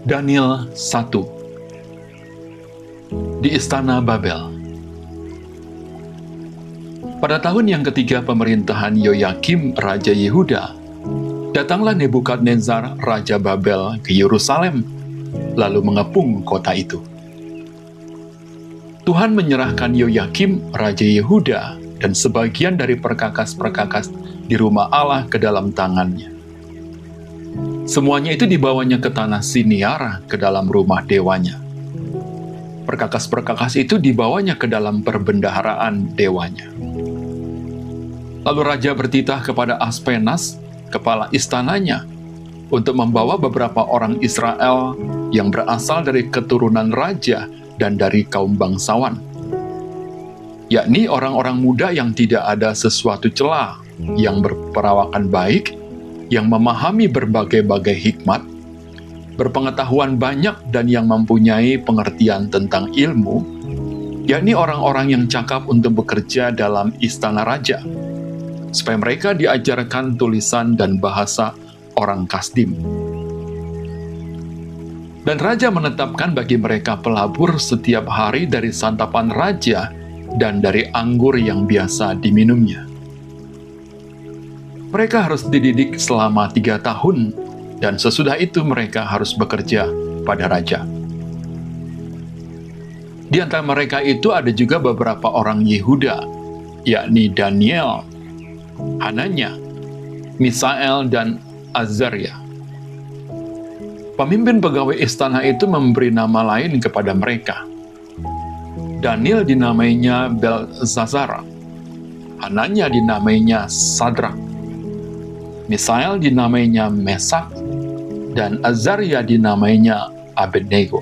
Daniel 1. Di Istana Babel. Pada tahun yang ketiga pemerintahan Yoyakim, Raja Yehuda, datanglah Nebukadnezar, Raja Babel, ke Yerusalem, lalu mengepung kota itu. Tuhan menyerahkan Yoyakim, Raja Yehuda, dan sebagian dari perkakas-perkakas di rumah Allah ke dalam tangannya. Semuanya itu dibawanya ke tanah Siniar, ke dalam rumah dewanya. Perkakas-perkakas itu dibawanya ke dalam perbendaharaan dewanya. Lalu raja bertitah kepada Aspenas, kepala istananya, untuk membawa beberapa orang Israel yang berasal dari keturunan raja dan dari kaum bangsawan, yakni orang-orang muda yang tidak ada sesuatu celah, yang berperawakan baik, yang memahami berbagai-bagai hikmat, berpengetahuan banyak dan yang mempunyai pengertian tentang ilmu, yakni orang-orang yang cakap untuk bekerja dalam istana raja, supaya mereka diajarkan tulisan dan bahasa orang Kasdim. Dan raja menetapkan bagi mereka pelabur setiap hari dari santapan raja dan dari anggur yang biasa diminumnya. Mereka harus dididik selama 3 tahun, dan sesudah itu mereka harus bekerja pada raja. Di antara mereka itu ada juga beberapa orang Yehuda, yakni Daniel, Hananya, Misael, dan Azaria. Pemimpin pegawai istana itu memberi nama lain kepada mereka. Daniel dinamainya Belzazar, Hananya dinamainya Sadrak, Misael dinamainya Mesak, dan Azaria dinamainya Abednego.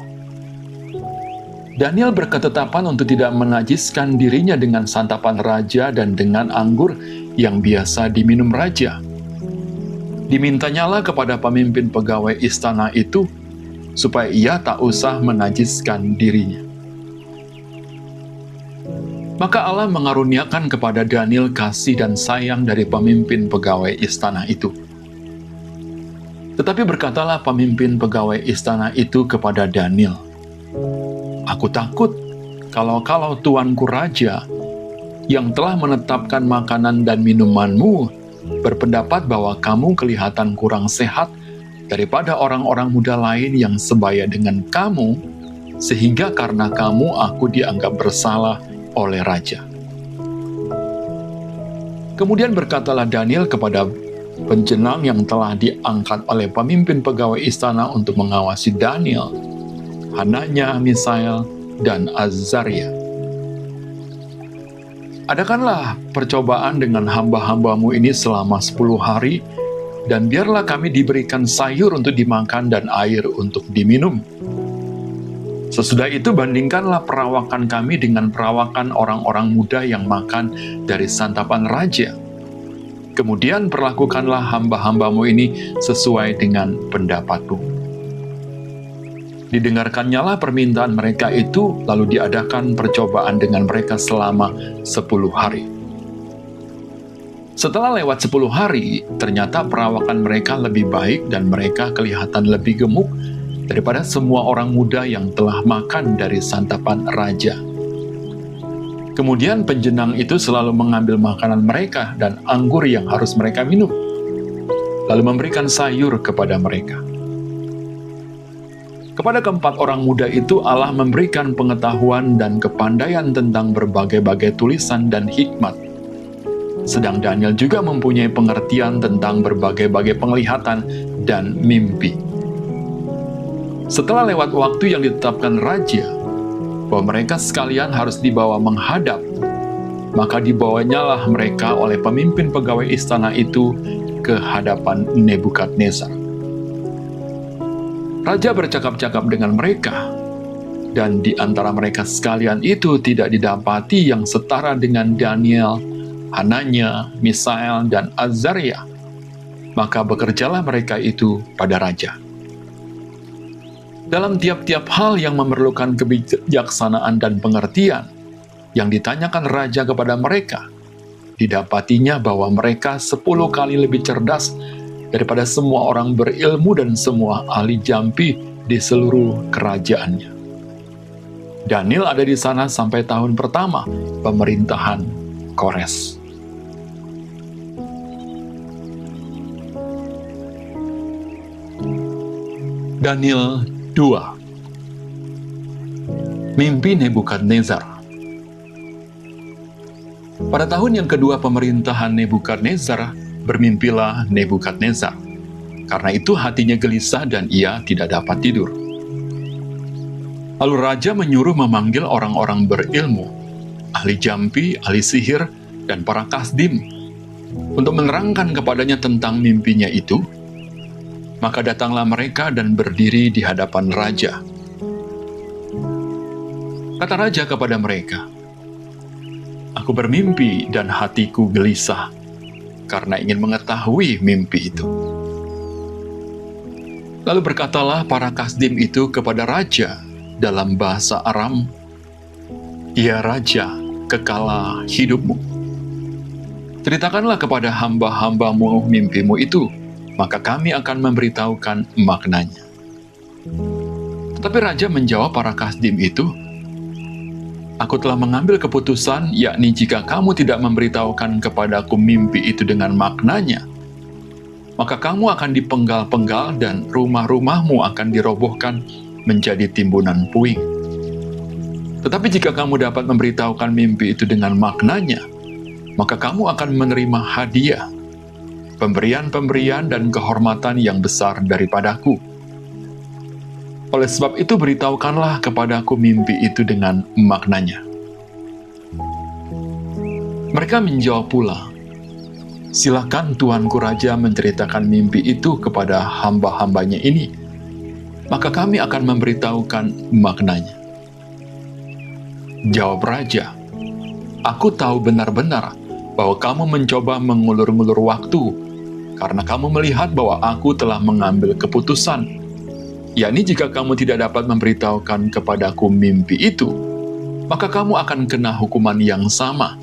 Daniel berketetapan untuk tidak menajiskan dirinya dengan santapan raja dan dengan anggur yang biasa diminum raja. Dimintanyalah kepada pemimpin pegawai istana itu, supaya ia tak usah menajiskan dirinya. Maka Allah mengaruniakan kepada Daniel kasih dan sayang dari pemimpin pegawai istana itu. Tetapi berkatalah pemimpin pegawai istana itu kepada Daniel, "Aku takut kalau tuanku raja, yang telah menetapkan makanan dan minumanmu, berpendapat bahwa kamu kelihatan kurang sehat daripada orang-orang muda lain yang sebaya dengan kamu, sehingga karena kamu aku dianggap bersalah oleh raja." Kemudian berkatalah Daniel kepada penjenang yang telah diangkat oleh pemimpin pegawai istana untuk mengawasi Daniel, Hananya, Misael, dan Azaria, "Adakanlah percobaan dengan hamba-hambamu ini selama 10 hari, dan biarlah kami diberikan sayur untuk dimakan dan air untuk diminum. Sesudah itu bandingkanlah perawakan kami dengan perawakan orang-orang muda yang makan dari santapan raja. Kemudian perlakukanlah hamba-hambamu ini sesuai dengan pendapatmu." Didengarkannyalah permintaan mereka itu, lalu diadakan percobaan dengan mereka selama 10 hari. Setelah lewat 10 hari, ternyata perawakan mereka lebih baik dan mereka kelihatan lebih gemuk daripada semua orang muda yang telah makan dari santapan raja. Kemudian penjenang itu selalu mengambil makanan mereka dan anggur yang harus mereka minum, lalu memberikan sayur kepada mereka. Kepada keempat orang muda itu Allah memberikan pengetahuan dan kepandaian tentang berbagai-bagai tulisan dan hikmat. Sedang Daniel juga mempunyai pengertian tentang berbagai-bagai penglihatan dan mimpi. Setelah lewat waktu yang ditetapkan raja, bahwa mereka sekalian harus dibawa menghadap, maka dibawanyalah mereka oleh pemimpin pegawai istana itu ke hadapan Nebukadnezar. Raja bercakap-cakap dengan mereka, dan di antara mereka sekalian itu tidak didapati yang setara dengan Daniel, Hananya, Misael, dan Azaria. Maka bekerjalah mereka itu pada raja. Dalam tiap-tiap hal yang memerlukan kebijaksanaan dan pengertian, yang ditanyakan raja kepada mereka, didapatinya bahwa mereka 10 kali lebih cerdas daripada semua orang berilmu dan semua ahli jampi di seluruh kerajaannya. Daniel ada di sana sampai tahun pertama pemerintahan Kores. Daniel 2. Mimpi Nebukadnezar. Pada tahun yang kedua pemerintahan Nebukadnezar, bermimpilah Nebukadnezar. Karena itu hatinya gelisah dan ia tidak dapat tidur. Lalu raja menyuruh memanggil orang-orang berilmu, ahli jampi, ahli sihir, dan para kasdim, untuk menerangkan kepadanya tentang mimpinya itu. Maka datanglah mereka dan berdiri di hadapan raja. Kata raja kepada mereka, "Aku bermimpi dan hatiku gelisah, karena ingin mengetahui mimpi itu." Lalu berkatalah para kasdim itu kepada raja dalam bahasa Aram, "Ya raja, kekalah hidupmu. Ceritakanlah kepada hamba-hambamu mimpimu itu, maka kami akan memberitahukan maknanya." Tetapi raja menjawab para kasdim itu, "Aku telah mengambil keputusan, yakni jika kamu tidak memberitahukan kepadaku mimpi itu dengan maknanya, maka kamu akan dipenggal-penggal dan rumah-rumahmu akan dirobohkan menjadi timbunan puing. Tetapi jika kamu dapat memberitahukan mimpi itu dengan maknanya, maka kamu akan menerima hadiah, pemberian-pemberian dan kehormatan yang besar daripadaku. Oleh sebab itu beritahukanlah kepadaku mimpi itu dengan maknanya." Mereka menjawab pula, "Silakan tuanku raja menceritakan mimpi itu kepada hamba-hambanya ini, maka kami akan memberitahukan maknanya." Jawab raja, "Aku tahu benar-benar bahwa kamu mencoba mengulur-ngulur waktu, karena kamu melihat bahwa aku telah mengambil keputusan, yakni jika kamu tidak dapat memberitahukan kepadaku mimpi itu, maka kamu akan kena hukuman yang sama.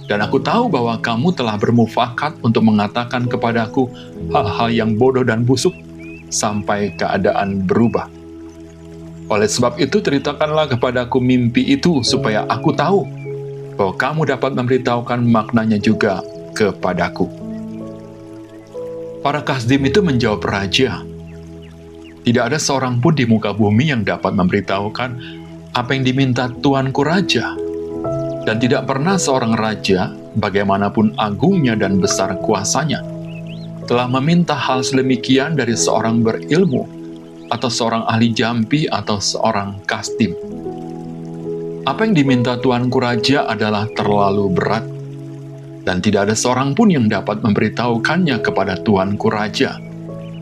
Dan aku tahu bahwa kamu telah bermufakat untuk mengatakan kepadaku hal-hal yang bodoh dan busuk, sampai keadaan berubah. Oleh sebab itu ceritakanlah kepadaku mimpi itu, supaya aku tahu bahwa kamu dapat memberitahukan maknanya juga kepadaku." Para kasdim itu menjawab raja, "Tidak ada seorang pun di muka bumi yang dapat memberitahukan apa yang diminta tuanku raja. Dan tidak pernah seorang raja, bagaimanapun agungnya dan besar kuasanya, telah meminta hal sedemikian dari seorang berilmu, atau seorang ahli jampi, atau seorang kasdim. Apa yang diminta tuanku raja adalah terlalu berat, dan tidak ada seorang pun yang dapat memberitahukannya kepada tuanku raja,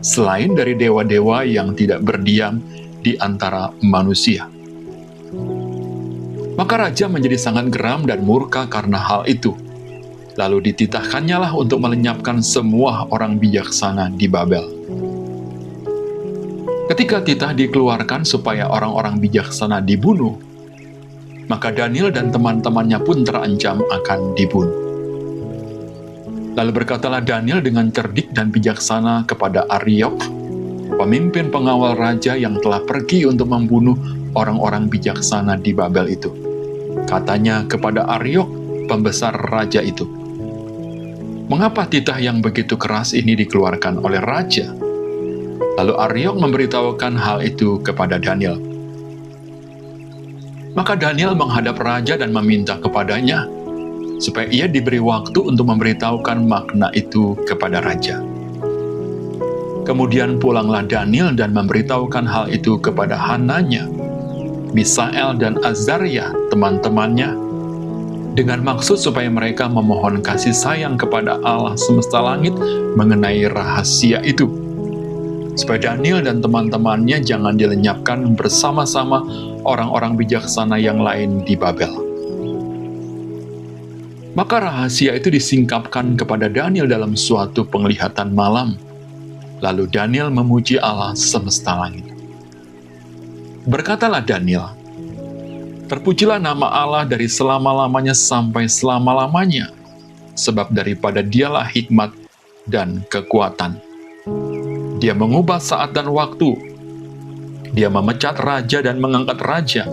selain dari dewa-dewa yang tidak berdiam di antara manusia." Maka raja menjadi sangat geram dan murka karena hal itu. Lalu dititahkannya lah untuk melenyapkan semua orang bijaksana di Babel. Ketika titah dikeluarkan supaya orang-orang bijaksana dibunuh, maka Daniel dan teman-temannya pun terancam akan dibunuh. Lalu berkatalah Daniel dengan cerdik dan bijaksana kepada Ariok, pemimpin pengawal raja yang telah pergi untuk membunuh orang-orang bijaksana di Babel itu. Katanya kepada Ariok, pembesar raja itu, "Mengapa titah yang begitu keras ini dikeluarkan oleh raja?" Lalu Ariok memberitahukan hal itu kepada Daniel. Maka Daniel menghadap raja dan meminta kepadanya, supaya ia diberi waktu untuk memberitahukan makna itu kepada raja. Kemudian pulanglah Daniel dan memberitahukan hal itu kepada Hananya, Misael dan Azaria, teman-temannya, dengan maksud supaya mereka memohon kasih sayang kepada Allah semesta langit mengenai rahasia itu, supaya Daniel dan teman-temannya jangan dilenyapkan bersama-sama orang-orang bijaksana yang lain di Babel. Maka rahasia itu disingkapkan kepada Daniel dalam suatu penglihatan malam. Lalu Daniel memuji Allah semesta langit. Berkatalah Daniel, "Terpujilah nama Allah dari selama-lamanya sampai selama-lamanya, sebab daripada Dialah hikmat dan kekuatan. Dia mengubah saat dan waktu. Dia memecat raja dan mengangkat raja.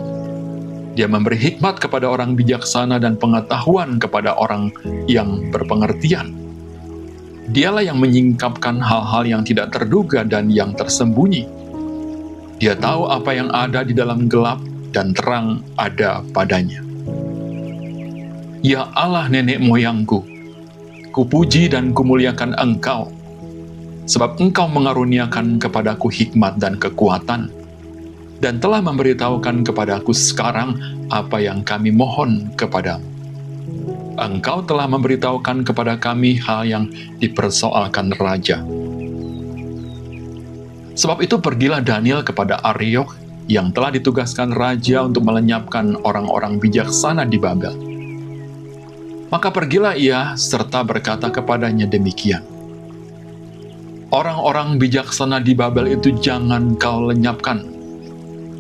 Dia memberi hikmat kepada orang bijaksana dan pengetahuan kepada orang yang berpengertian. Dialah yang menyingkapkan hal-hal yang tidak terduga dan yang tersembunyi. Dia tahu apa yang ada di dalam gelap, dan terang ada padanya. Ya Allah nenek moyangku, kupuji dan kumuliakan Engkau, sebab Engkau mengaruniakan kepadaku hikmat dan kekuatan, dan telah memberitahukan kepadaku sekarang apa yang kami mohon kepadamu. Engkau telah memberitahukan kepada kami hal yang dipersoalkan raja. Sebab itu pergilah Daniel kepada Ariok yang telah ditugaskan raja untuk melenyapkan orang-orang bijaksana di Babel. Maka pergilah ia serta berkata kepadanya demikian. Orang-orang bijaksana di Babel itu jangan kau lenyapkan.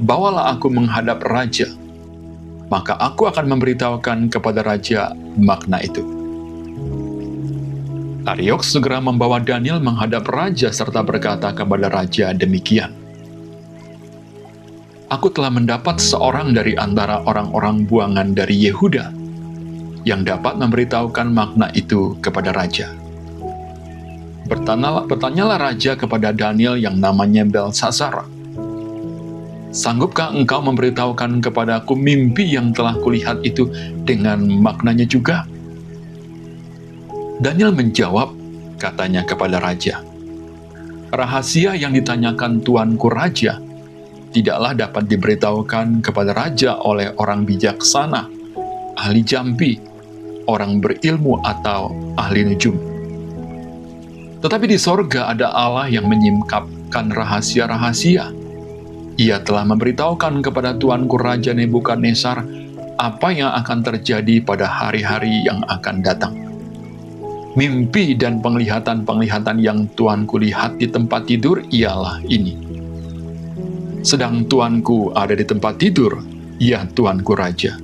Bawalah aku menghadap raja. Maka aku akan memberitahukan kepada raja makna itu. Ariok segera membawa Daniel menghadap raja serta berkata kepada raja demikian. Aku telah mendapat seorang dari antara orang-orang buangan dari Yehuda yang dapat memberitahukan makna itu kepada raja. Bertanyalah raja kepada Daniel yang namanya Belsasar. Sanggupkah engkau memberitahukan kepadaku mimpi yang telah kulihat itu dengan maknanya juga? Daniel menjawab, katanya kepada raja, rahasia yang ditanyakan tuanku raja tidaklah dapat diberitahukan kepada raja oleh orang bijaksana, ahli jampi, orang berilmu atau ahli nujum. Tetapi di sorga ada Allah yang menyingkapkan rahasia-rahasia. Ia telah memberitahukan kepada tuanku Raja Nebukadnezar apa yang akan terjadi pada hari-hari yang akan datang. Mimpi dan penglihatan-penglihatan yang tuanku lihat di tempat tidur ialah ini. Sedang tuanku ada di tempat tidur, ya tuanku Raja.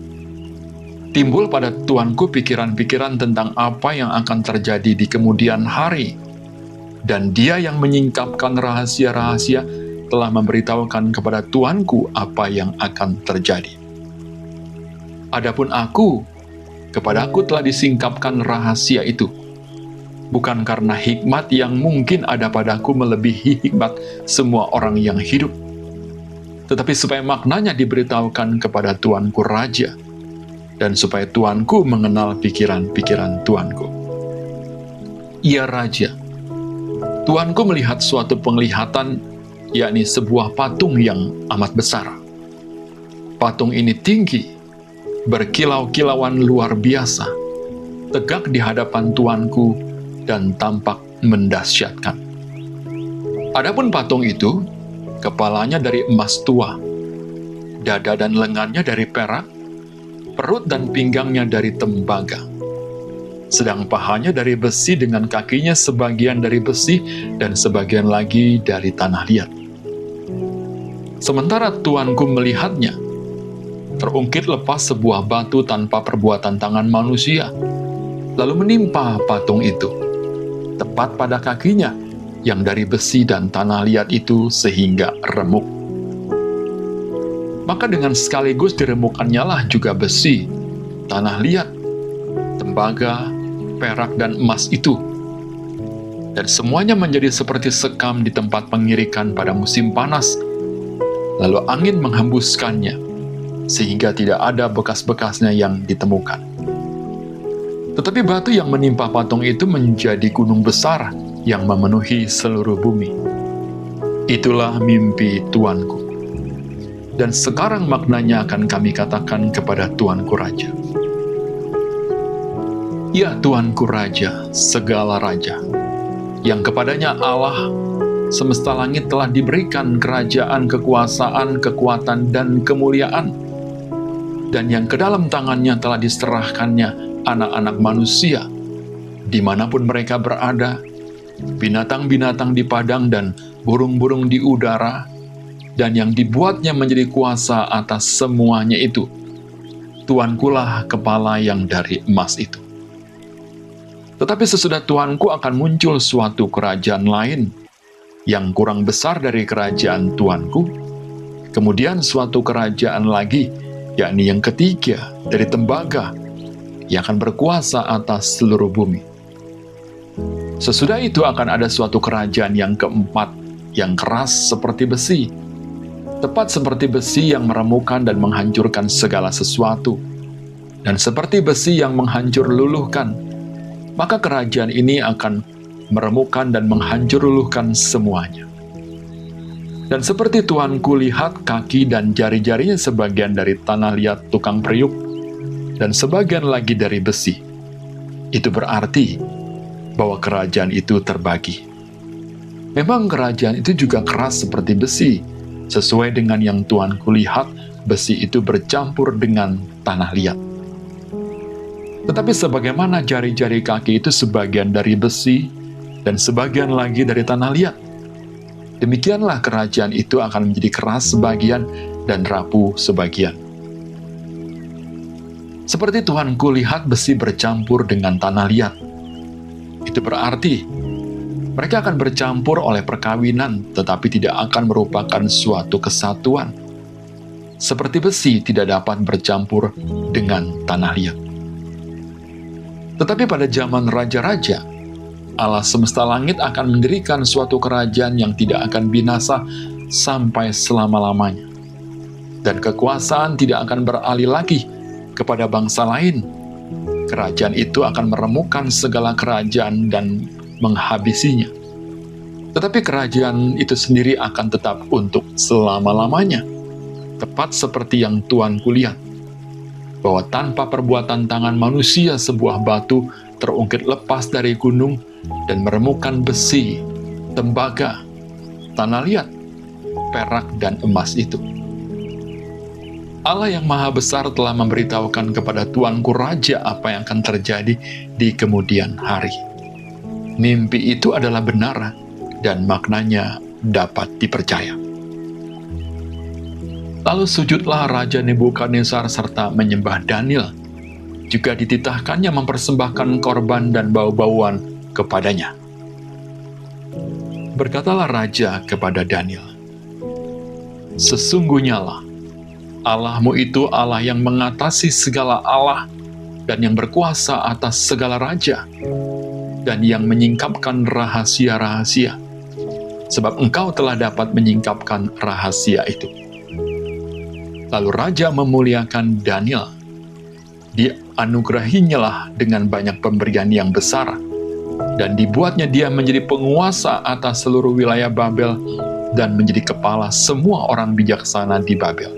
Timbul pada tuanku pikiran-pikiran tentang apa yang akan terjadi di kemudian hari, dan dia yang menyingkapkan rahasia-rahasia telah memberitahukan kepada tuanku apa yang akan terjadi. Adapun aku, kepadaku telah disingkapkan rahasia itu, bukan karena hikmat yang mungkin ada padaku melebihi hikmat semua orang yang hidup, tetapi supaya maknanya diberitahukan kepada tuanku raja, dan supaya tuanku mengenal pikiran-pikiran tuanku. Ya raja, tuanku melihat suatu penglihatan, yakni sebuah patung yang amat besar. Patung ini tinggi, berkilau-kilauan luar biasa, tegak di hadapan tuanku, dan tampak mendahsyatkan. Adapun patung itu, kepalanya dari emas tua, dada dan lengannya dari perak, perut dan pinggangnya dari tembaga, sedang pahanya dari besi dengan kakinya sebagian dari besi dan sebagian lagi dari tanah liat. Sementara tuanku melihatnya, terungkit lepas sebuah batu tanpa perbuatan tangan manusia, lalu menimpa patung itu, tepat pada kakinya yang dari besi dan tanah liat itu sehingga remuk. Maka dengan sekaligus diremukkannya lah juga besi, tanah liat, tembaga, perak dan emas itu, dan semuanya menjadi seperti sekam di tempat pengirikan pada musim panas. Lalu angin menghembuskannya, sehingga tidak ada bekas-bekasnya yang ditemukan. Tetapi batu yang menimpa patung itu menjadi gunung besar yang memenuhi seluruh bumi. Itulah mimpi tuanku. Dan sekarang maknanya akan kami katakan kepada tuanku raja. Ya tuanku raja, segala raja, yang kepadanya Allah semesta langit telah diberikan kerajaan, kekuasaan, kekuatan, dan kemuliaan, dan yang ke dalam tangannya telah diserahkannya anak-anak manusia, dimanapun mereka berada, binatang-binatang di padang dan burung-burung di udara, dan yang dibuatnya menjadi kuasa atas semuanya itu. Tuankulah kepala yang dari emas itu. Tetapi sesudah tuanku akan muncul suatu kerajaan lain, yang kurang besar dari kerajaan tuanku, Kemudian suatu kerajaan lagi, yakni yang ketiga dari tembaga, yang akan berkuasa atas seluruh bumi. Sesudah itu akan ada suatu kerajaan yang keempat, yang keras seperti besi, tepat seperti besi yang meremukkan dan menghancurkan segala sesuatu, dan seperti besi yang menghancur luluhkan. Maka kerajaan ini akan meremukkan dan menghancur luluhkan semuanya. Dan seperti Tuanku lihat kaki dan jari-jarinya sebagian dari tanah liat tukang periuk, dan sebagian lagi dari besi. Itu berarti bahwa kerajaan itu terbagi. Memang kerajaan itu juga keras seperti besi, sesuai dengan yang Tuanku lihat, besi itu bercampur dengan tanah liat. Tetapi sebagaimana jari-jari kaki itu sebagian dari besi, dan sebagian lagi dari tanah liat, demikianlah kerajaan itu akan menjadi keras sebagian dan rapuh sebagian. Seperti Tuanku lihat besi bercampur dengan tanah liat. Itu berarti mereka akan bercampur oleh perkawinan, tetapi tidak akan merupakan suatu kesatuan. Seperti besi tidak dapat bercampur dengan tanah liat. Tetapi pada zaman raja-raja, Allah semesta langit akan mendirikan suatu kerajaan yang tidak akan binasa sampai selama-lamanya. Dan kekuasaan tidak akan beralih lagi kepada bangsa lain. Kerajaan itu akan meremukkan segala kerajaan dan menghabisinya. Tetapi kerajaan itu sendiri akan tetap untuk selama-lamanya. Tepat seperti yang Tuanku lihat, bahwa tanpa perbuatan tangan manusia sebuah batu terungkit lepas dari gunung dan meremukkan besi, tembaga, tanah liat, perak, dan emas itu. Allah yang Maha Besar telah memberitahukan kepada Tuanku Raja apa yang akan terjadi di kemudian hari. Mimpi itu adalah benar dan maknanya dapat dipercaya. Lalu sujudlah Raja Nebukadnezar serta menyembah Daniel. Juga dititahkannya mempersembahkan korban dan bau-bauan kepadanya. Berkatalah Raja kepada Daniel, "Sesungguhnya lah, Allahmu itu Allah yang mengatasi segala Allah dan yang berkuasa atas segala raja, dan yang menyingkapkan rahasia-rahasia, sebab engkau telah dapat menyingkapkan rahasia itu." Lalu Raja memuliakan Daniel. Dianugerahinyalah dengan banyak pemberian yang besar, dan dibuatnya dia menjadi penguasa atas seluruh wilayah Babel dan menjadi kepala semua orang bijaksana di Babel.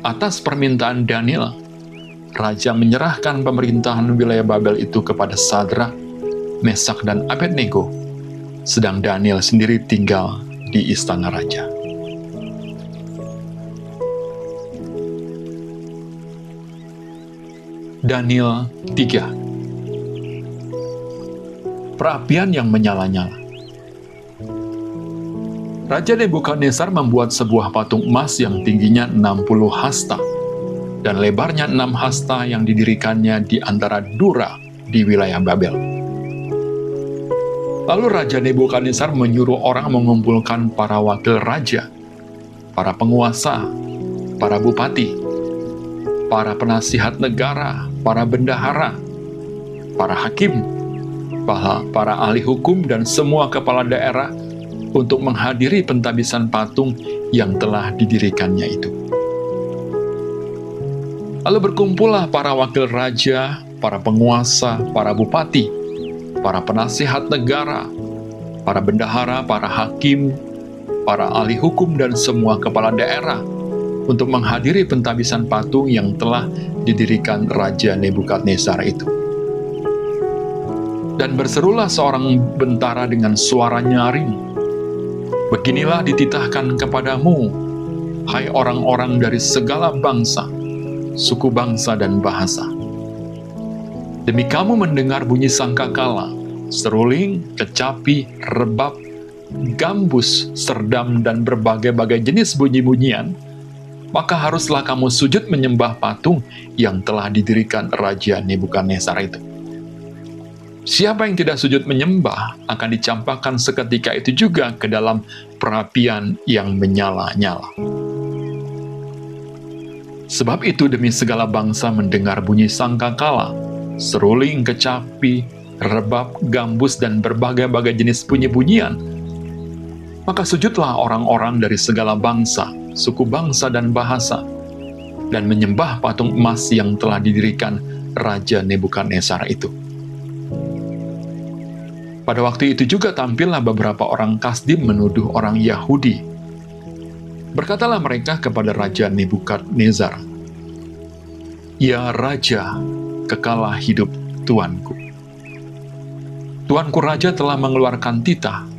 Atas permintaan Daniel, Raja menyerahkan pemerintahan wilayah Babel itu kepada Sadrak, Mesak, dan Abednego, sedang Daniel sendiri tinggal di istana raja. Daniel 3. Perapian yang menyala-nyala. Raja Nebukadnezar membuat sebuah patung emas yang tingginya 60 hasta dan lebarnya 6 hasta yang didirikannya di antara Dura di wilayah Babel. Lalu Raja Nebukadnezar menyuruh orang mengumpulkan para wakil raja, para penguasa, para bupati, para penasihat negara, para bendahara, para hakim, para ahli hukum, dan semua kepala daerah untuk menghadiri pentabisan patung yang telah didirikannya itu. Lalu berkumpullah para wakil raja, para penguasa, para bupati, para penasihat negara, para bendahara, para hakim, para ahli hukum, dan semua kepala daerah untuk menghadiri pentabisan patung yang telah didirikan Raja Nebukadnezar itu. Dan berserulah seorang bentara dengan suara nyaring, "Beginilah dititahkan kepadamu, hai orang-orang dari segala bangsa, suku bangsa, dan bahasa. Demi kamu mendengar bunyi sangkakala, seruling, kecapi, rebab, gambus, serdam, dan berbagai-bagai jenis bunyi-bunyian, maka haruslah kamu sujud menyembah patung yang telah didirikan Raja Nebukadnezar itu. Siapa yang tidak sujud menyembah akan dicampakkan seketika itu juga ke dalam perapian yang menyala-nyala. Sebab itu demi segala bangsa mendengar bunyi sangkakala, seruling, kecapi, rebab, gambus, dan berbagai-bagai jenis bunyi-bunyian, maka sujudlah orang-orang dari segala bangsa, suku bangsa, dan bahasa, dan menyembah patung emas yang telah didirikan Raja Nebukadnezar itu. Pada waktu itu juga tampillah beberapa orang Kasdim menuduh orang Yahudi. Berkatalah mereka kepada Raja Nebukadnezar, "Ya Raja, kekalah hidup Tuanku. Tuanku Raja telah mengeluarkan titah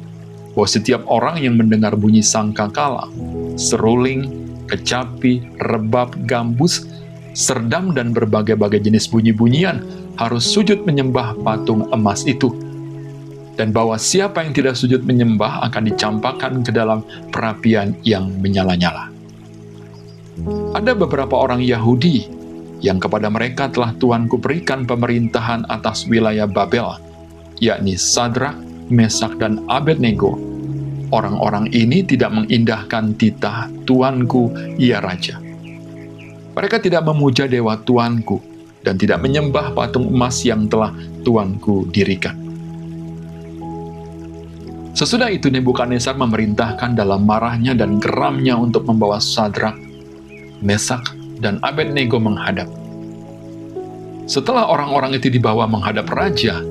bahwa setiap orang yang mendengar bunyi sangkakala, seruling, kecapi, rebab, gambus, serdam, dan berbagai-bagai jenis bunyi-bunyian harus sujud menyembah patung emas itu. Dan bahwa siapa yang tidak sujud menyembah akan dicampakkan ke dalam perapian yang menyala-nyala." Ada beberapa orang Yahudi yang kepada mereka telah Tuanku berikan pemerintahan atas wilayah Babel, yakni Sadrak, Mesak, dan Abednego. Orang-orang ini tidak mengindahkan titah Tuanku, ya Raja. Mereka tidak memuja dewa Tuanku dan tidak menyembah patung emas yang telah Tuanku dirikan. Sesudah itu Nebukadnezar memerintahkan dalam marahnya dan geramnya untuk membawa Sadrak, Mesak, dan Abednego menghadap. Setelah orang-orang itu dibawa menghadap raja,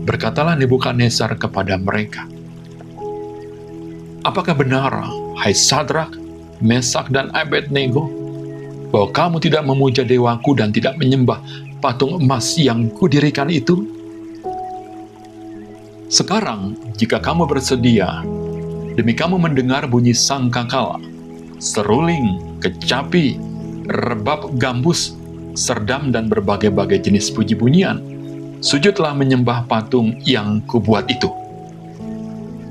berkatalah Nebukadnezar kepada mereka, "Apakah benar, hai Sadrak, Mesak, dan Abednego, bahwa kamu tidak memuja dewaku dan tidak menyembah patung emas yang kudirikan itu? Sekarang, jika kamu bersedia, demi kamu mendengar bunyi sangkakala, seruling, kecapi, rebab, gambus, serdam, dan berbagai-bagai jenis bunyi-bunyian, sujudlah menyembah patung yang kubuat itu.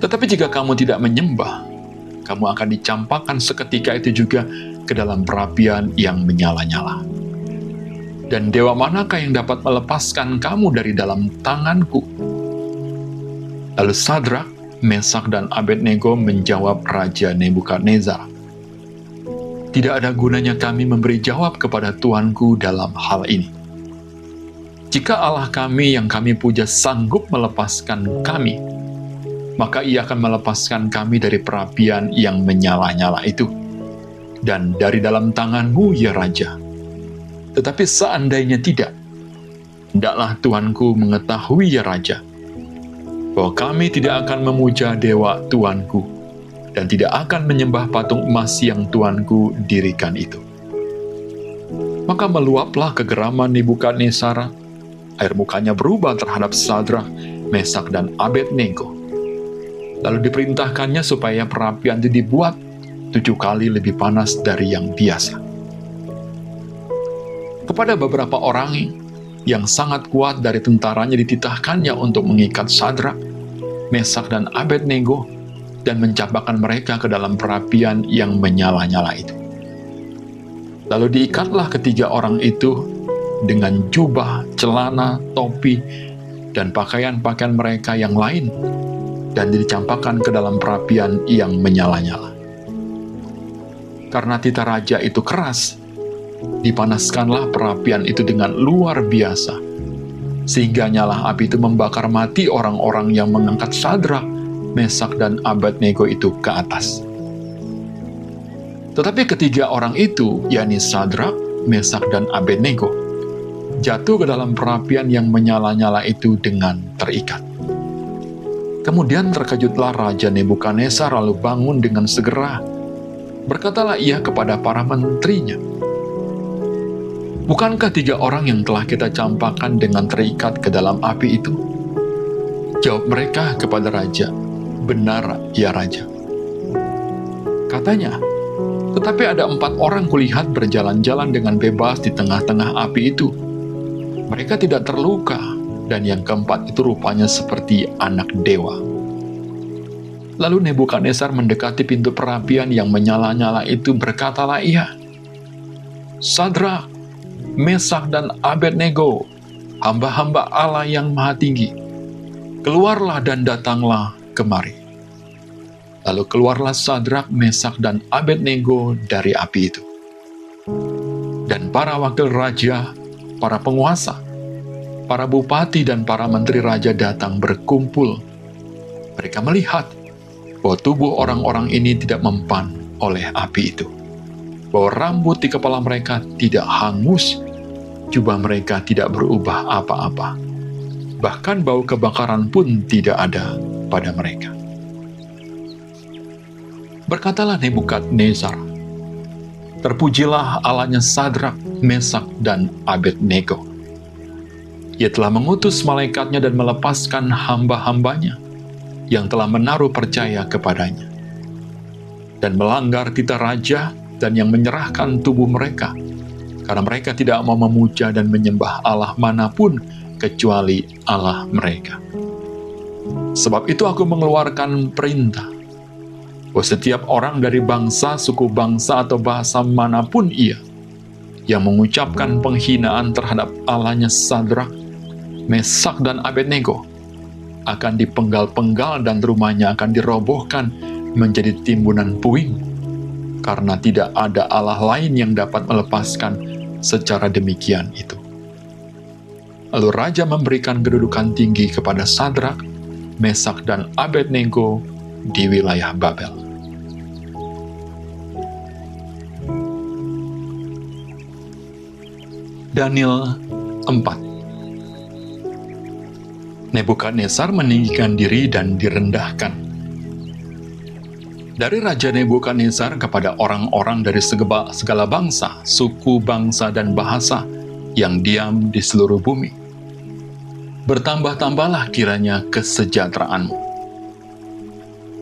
Tetapi jika kamu tidak menyembah, kamu akan dicampakkan seketika itu juga ke dalam perapian yang menyala-nyala. Dan dewa manakah yang dapat melepaskan kamu dari dalam tanganku?" Lalu Sadrak, Mesak, dan Abednego menjawab Raja Nebukadnezar, "Tidak ada gunanya kami memberi jawab kepada Tuanku dalam hal ini. Jika Allah kami yang kami puja sanggup melepaskan kami, maka Ia akan melepaskan kami dari perapian yang menyala-nyala itu, dan dari dalam tanganmu, ya Raja. Tetapi seandainya tidak, hendaklah Tuanku mengetahui, ya Raja, bahwa kami tidak akan memuja dewa Tuanku, dan tidak akan menyembah patung emas yang Tuanku dirikan itu." Maka meluaplah kegeraman Nebukadnezar, air mukanya berubah terhadap Sadrak, Mesak, dan Abednego. Lalu diperintahkannya supaya perapian itu dibuat 7 kali lebih panas dari yang biasa. Kepada beberapa orang yang sangat kuat dari tentaranya dititahkannya untuk mengikat Sadrak, Mesak, dan Abednego dan mencampakkan mereka ke dalam perapian yang menyala-nyala itu. Lalu diikatlah ketiga orang itu dengan jubah, celana, topi, dan pakaian-pakaian mereka yang lain, dan dicampakkan ke dalam perapian yang menyala-nyala. Karena titah raja itu keras, dipanaskanlah perapian itu dengan luar biasa, sehingga nyala api itu membakar mati orang-orang yang mengangkat Sadrak, Mesak, dan Abednego itu ke atas. Tetapi ketiga orang itu, yakni Sadrak, Mesak, dan Abednego, jatuh ke dalam perapian yang menyala-nyala itu dengan terikat. Kemudian terkejutlah Raja Nebukadnezar lalu bangun dengan segera. Berkatalah ia kepada para menterinya, "Bukankah 3 orang yang telah kita campakkan dengan terikat ke dalam api itu?" Jawab mereka kepada raja, "Benar, ya Raja." Katanya, "Tetapi ada 4 orang kulihat berjalan-jalan dengan bebas di tengah-tengah api itu. Mereka tidak terluka, dan yang keempat itu rupanya seperti anak dewa." Lalu Nebukadnezar mendekati pintu perapian yang menyala-nyala itu, berkatalah ia, "Sadrak, Mesak, dan Abednego, hamba-hamba Allah yang Maha Tinggi, keluarlah dan datanglah kemari." Lalu keluarlah Sadrak, Mesak, dan Abednego dari api itu. Dan para wakil raja, para penguasa, para bupati, dan para menteri raja datang berkumpul. Mereka melihat bahwa tubuh orang-orang ini tidak mempan oleh api itu, bahwa rambut di kepala mereka tidak hangus, jubah mereka tidak berubah apa-apa. Bahkan bau kebakaran pun tidak ada pada mereka. Berkatalah Nebukadnezar, "Terpujilah Allahnya Sadrak, Mesak, dan Abednego. Ia telah mengutus malaikatnya dan melepaskan hamba-hambanya yang telah menaruh percaya kepadanya, dan melanggar titah raja dan yang menyerahkan tubuh mereka, karena mereka tidak mau memuja dan menyembah Allah manapun kecuali Allah mereka. Sebab itu aku mengeluarkan perintah, bahwa setiap orang dari bangsa, suku bangsa, atau bahasa manapun ia, yang mengucapkan penghinaan terhadap Allahnya Sadrak, Mesak, dan Abednego, akan dipenggal-penggal dan rumahnya akan dirobohkan menjadi timbunan puing, karena tidak ada Allah lain yang dapat melepaskan secara demikian itu." Lalu raja memberikan kedudukan tinggi kepada Sadrak, Mesak, dan Abednego di wilayah Babel. Daniel 4. Nebukadnezar meninggikan diri dan direndahkan. Dari Raja Nebukadnezar kepada orang-orang dari segala bangsa, suku, bangsa, dan bahasa yang diam di seluruh bumi. Bertambah-tambahlah kiranya kesejahteraanmu.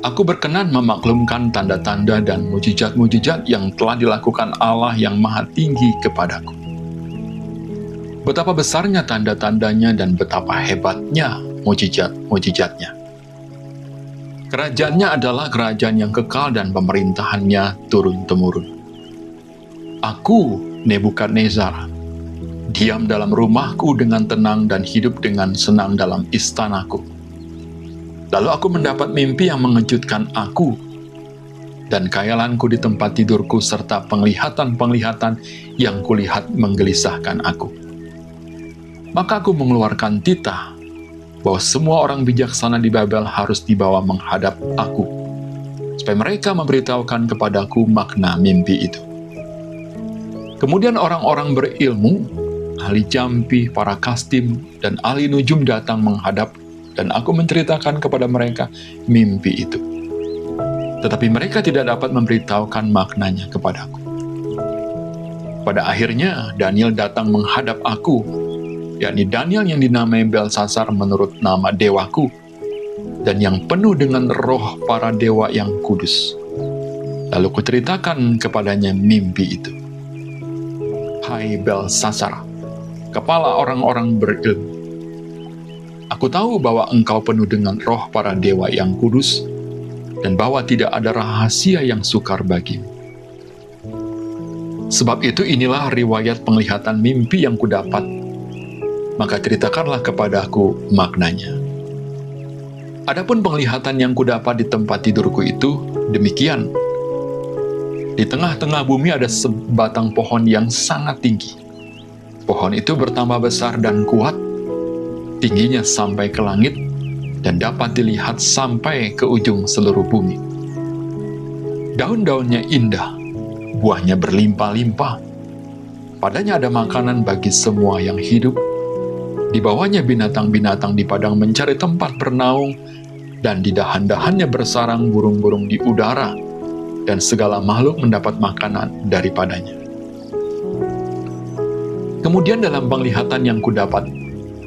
Aku berkenan memaklumkan tanda-tanda dan mujizat-mujizat yang telah dilakukan Allah yang Maha Tinggi kepadaku. Betapa besarnya tanda-tandanya dan betapa hebatnya mujizat-mujizatnya. Kerajaannya adalah kerajaan yang kekal dan pemerintahannya turun-temurun. Aku, Nebukadnezar, diam dalam rumahku dengan tenang dan hidup dengan senang dalam istanaku. Lalu aku mendapat mimpi yang mengejutkan aku, dan khayalanku di tempat tidurku serta penglihatan-penglihatan yang kulihat menggelisahkan aku. Maka aku mengeluarkan titah bahwa semua orang bijaksana di Babel harus dibawa menghadap aku, supaya mereka memberitahukan kepadaku makna mimpi itu. Kemudian orang-orang berilmu, ahli jampi, para kastim, dan ahli nujum datang menghadap, dan aku menceritakan kepada mereka mimpi itu. Tetapi mereka tidak dapat memberitahukan maknanya kepadaku. Pada akhirnya, Daniel datang menghadap aku, yakni Daniel yang dinamai Belsasar menurut nama dewaku, dan yang penuh dengan roh para dewa yang kudus. Lalu kuceritakan kepadanya mimpi itu. "Hai Belsasar, kepala orang-orang berilmu, aku tahu bahwa engkau penuh dengan roh para dewa yang kudus, dan bahwa tidak ada rahasia yang sukar bagimu. Sebab itu inilah riwayat penglihatan mimpi yang kudapat, maka ceritakanlah kepadaku maknanya. Adapun penglihatan yang kudapat di tempat tidurku itu demikian. Di tengah-tengah bumi ada sebatang pohon yang sangat tinggi. Pohon itu bertambah besar dan kuat, tingginya sampai ke langit, dan dapat dilihat sampai ke ujung seluruh bumi. Daun-daunnya indah, buahnya berlimpah-limpah. Padanya ada makanan bagi semua yang hidup. Di bawahnya binatang-binatang di padang mencari tempat bernaung, dan di dahan-dahannya bersarang burung-burung di udara, dan segala makhluk mendapat makanan daripadanya. Kemudian dalam penglihatan yang kudapat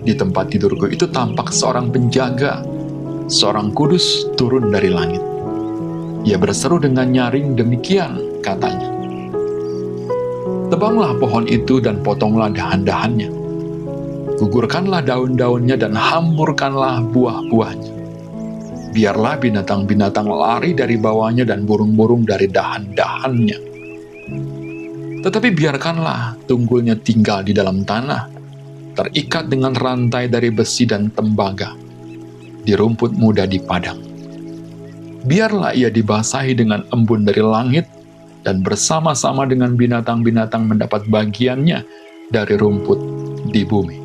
di tempat tidurku itu tampak seorang penjaga, seorang kudus turun dari langit. Ia berseru dengan nyaring demikian, katanya, "Tebanglah pohon itu dan potonglah dahan-dahannya. Gugurkanlah daun-daunnya dan hamburkanlah buah-buahnya. Biarlah binatang-binatang lari dari bawahnya dan burung-burung dari dahan-dahannya. Tetapi biarkanlah tunggulnya tinggal di dalam tanah, terikat dengan rantai dari besi dan tembaga. di rumput muda di padang. Biarlah ia dibasahi dengan embun dari langit, dan bersama-sama dengan binatang-binatang mendapat bagiannya dari rumput di bumi.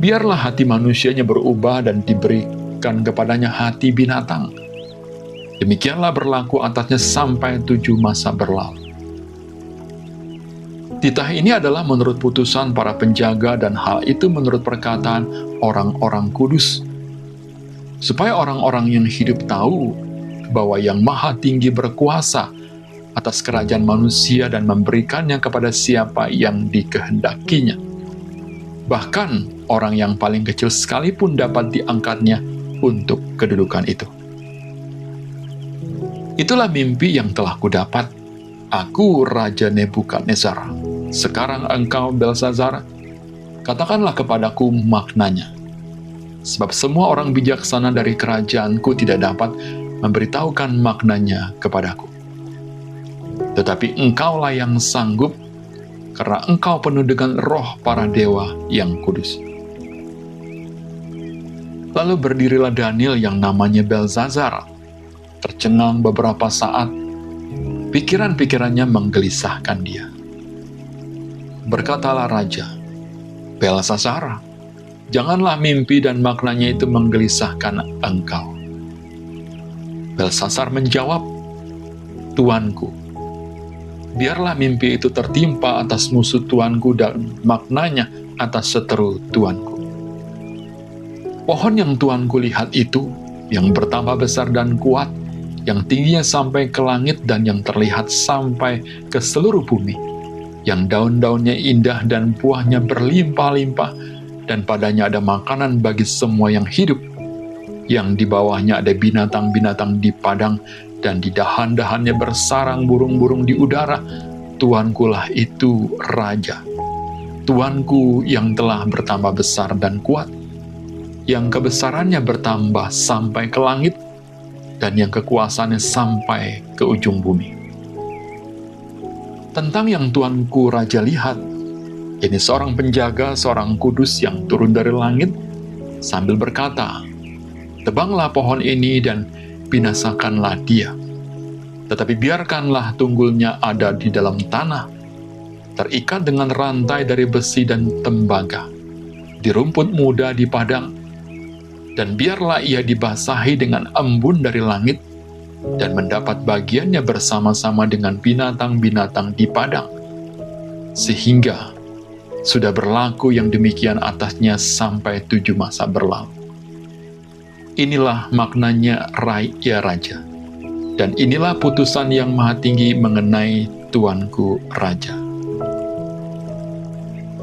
Biarlah hati manusianya berubah dan diberikan kepadanya hati binatang. Demikianlah berlaku atasnya sampai 7 masa berlalu. Titah ini adalah menurut putusan para penjaga, dan hal itu menurut perkataan orang-orang kudus, supaya orang-orang yang hidup tahu bahwa Yang Maha Tinggi berkuasa atas kerajaan manusia dan memberikannya kepada siapa yang dikehendakinya. Bahkan orang yang paling kecil sekalipun dapat diangkatnya untuk kedudukan itu. Itulah mimpi yang telah kudapat. Aku, Raja Nebukadnezar. Sekarang engkau, Belsazar, katakanlah kepadaku maknanya. Sebab semua orang bijaksana dari kerajaanku tidak dapat memberitahukan maknanya kepadaku. Tetapi engkaulah yang sanggup, karena engkau penuh dengan roh para dewa yang kudus. Lalu berdirilah Daniel yang namanya Belsazar. Tercengang beberapa saat, pikiran-pikirannya menggelisahkan dia. Berkatalah raja, Belsazar, janganlah mimpi dan maknanya itu menggelisahkan engkau. Belsazar menjawab, Tuanku, biarlah mimpi itu tertimpa atas musuh Tuanku dan maknanya atas seteru Tuanku. Pohon yang Tuanku lihat itu, yang bertambah besar dan kuat, yang tingginya sampai ke langit dan yang terlihat sampai ke seluruh bumi, yang daun-daunnya indah dan buahnya berlimpah-limpah, dan padanya ada makanan bagi semua yang hidup, yang di bawahnya ada binatang-binatang di padang, dan di dahan-dahannya bersarang burung-burung di udara. Tuankulah itu Raja, Tuanku yang telah bertambah besar dan kuat, yang kebesarannya bertambah sampai ke langit, dan yang kekuasaannya sampai ke ujung bumi. Tentang yang Tuanku Raja lihat, ini seorang penjaga, seorang kudus yang turun dari langit, sambil berkata, tebanglah pohon ini dan binasakanlah dia. Tetapi biarkanlah tunggulnya ada di dalam tanah, terikat dengan rantai dari besi dan tembaga, di rumput muda di padang, dan biarlah ia dibasahi dengan embun dari langit, dan mendapat bagiannya bersama-sama dengan binatang-binatang di padang, sehingga sudah berlaku yang demikian atasnya sampai 7 masa berlalu. Inilah maknanya ya Raja, dan inilah putusan yang Maha Tinggi mengenai Tuanku Raja.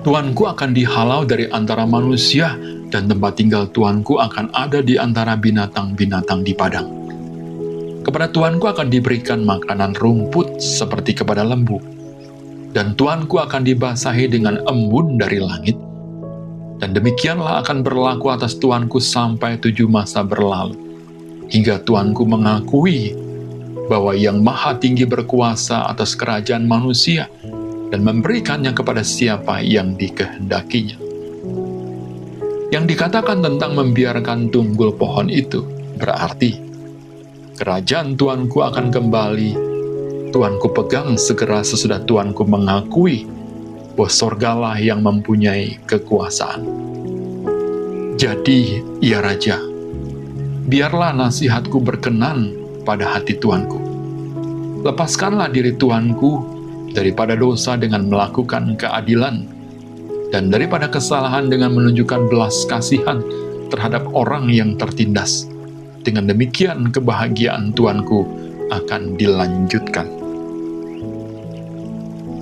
Tuanku akan dihalau dari antara manusia, dan tempat tinggal Tuanku akan ada di antara binatang-binatang di padang. Kepada Tuanku akan diberikan makanan rumput seperti kepada lembu, dan Tuanku akan dibasahi dengan embun dari langit, dan demikianlah akan berlaku atas Tuanku sampai 7 masa berlalu, hingga Tuanku mengakui bahwa Yang Maha Tinggi berkuasa atas kerajaan manusia, dan memberikannya kepada siapa yang dikehendakinya. Yang dikatakan tentang membiarkan tunggul pohon itu, berarti kerajaan Tuanku akan kembali, Tuanku pegang segera sesudah Tuanku mengakui bahwa sorgalah yang mempunyai kekuasaan. Jadi, ya Raja, biarlah nasihatku berkenan pada hati Tuanku. Lepaskanlah diri Tuanku daripada dosa dengan melakukan keadilan, dan daripada kesalahan dengan menunjukkan belas kasihan terhadap orang yang tertindas. Dengan demikian kebahagiaan Tuanku akan dilanjutkan.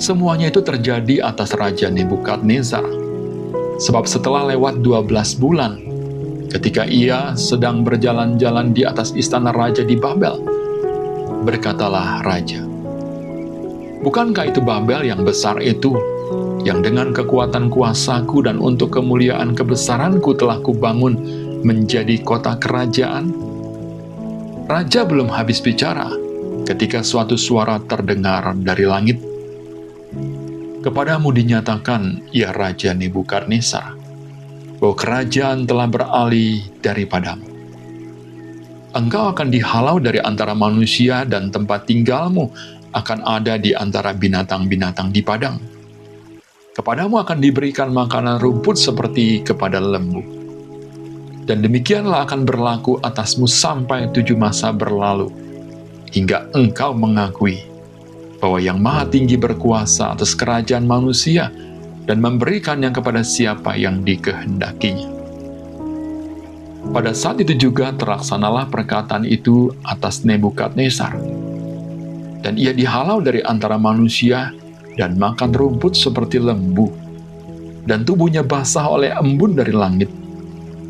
Semuanya itu terjadi atas Raja Nebukadnezar, sebab setelah lewat 12 bulan, ketika ia sedang berjalan-jalan di atas istana raja di Babel, berkatalah Raja, bukankah itu Babel yang besar itu, yang dengan kekuatan kuasaku dan untuk kemuliaan kebesaranku telah kubangun menjadi kota kerajaan? Raja belum habis bicara, ketika suatu suara terdengar dari langit, kepadamu dinyatakan, ya Raja Nebukadnezar, bahwa kerajaan telah beralih daripadamu. Engkau akan dihalau dari antara manusia dan tempat tinggalmu akan ada di antara binatang-binatang di padang. Kepadamu akan diberikan makanan rumput seperti kepada lembu. Dan demikianlah akan berlaku atasmu sampai 7 masa berlalu, hingga engkau mengakui bahwa Yang Maha Tinggi berkuasa atas kerajaan manusia dan memberikannya kepada siapa yang dikehendakinya. Pada saat itu juga terlaksanalah perkataan itu atas Nebukadnezar. Dan ia dihalau dari antara manusia dan makan rumput seperti lembu. Dan tubuhnya basah oleh embun dari langit,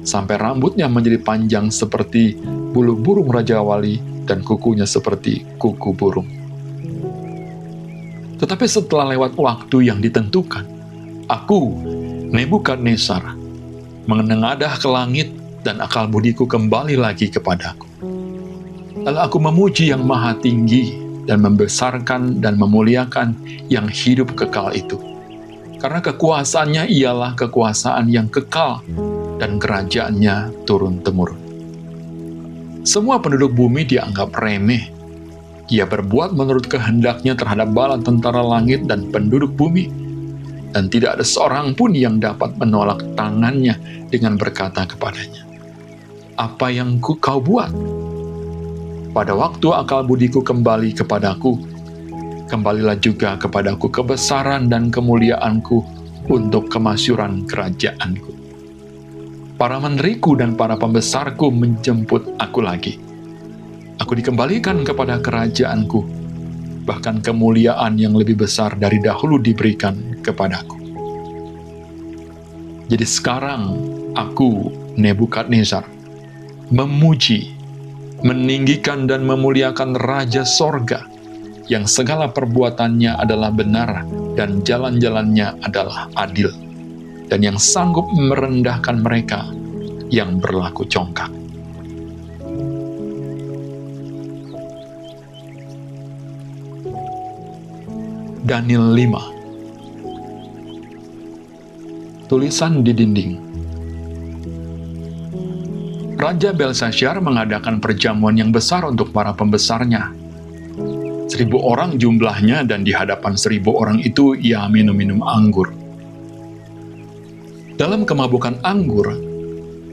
sampai rambutnya menjadi panjang seperti bulu burung Raja Wali dan kukunya seperti kuku burung. Tetapi setelah lewat waktu yang ditentukan, aku, Nebukadnezar, menengadah ke langit dan akal budiku kembali lagi kepadaku. Lalu aku memuji Yang Maha Tinggi dan membesarkan dan memuliakan yang hidup kekal itu. Karena kekuasaannya ialah kekuasaan yang kekal dan kerajaannya turun-temurun. Semua penduduk bumi dianggap remeh. Ia berbuat menurut kehendaknya terhadap bala tentara langit dan penduduk bumi, dan tidak ada seorang pun yang dapat menolak tangannya dengan berkata kepadanya, "Apa yang kau buat?" Pada waktu akal budiku kembali kepadaku, kembalilah juga kepadaku kebesaran dan kemuliaanku untuk kemasyuran kerajaanku. Para menteriku dan para pembesarku menjemput aku lagi. Aku dikembalikan kepada kerajaanku, bahkan kemuliaan yang lebih besar dari dahulu diberikan kepadaku. Jadi sekarang aku, Nebukadnezar, memuji, meninggikan dan memuliakan Raja Sorga, yang segala perbuatannya adalah benar dan jalan-jalannya adalah adil, dan yang sanggup merendahkan mereka yang berlaku congkak. Daniel 5. Tulisan di dinding. Raja Belsasyar mengadakan perjamuan yang besar untuk para pembesarnya. 1.000 orang jumlahnya, dan di hadapan 1.000 orang itu ia minum-minum anggur. Dalam kemabukan anggur,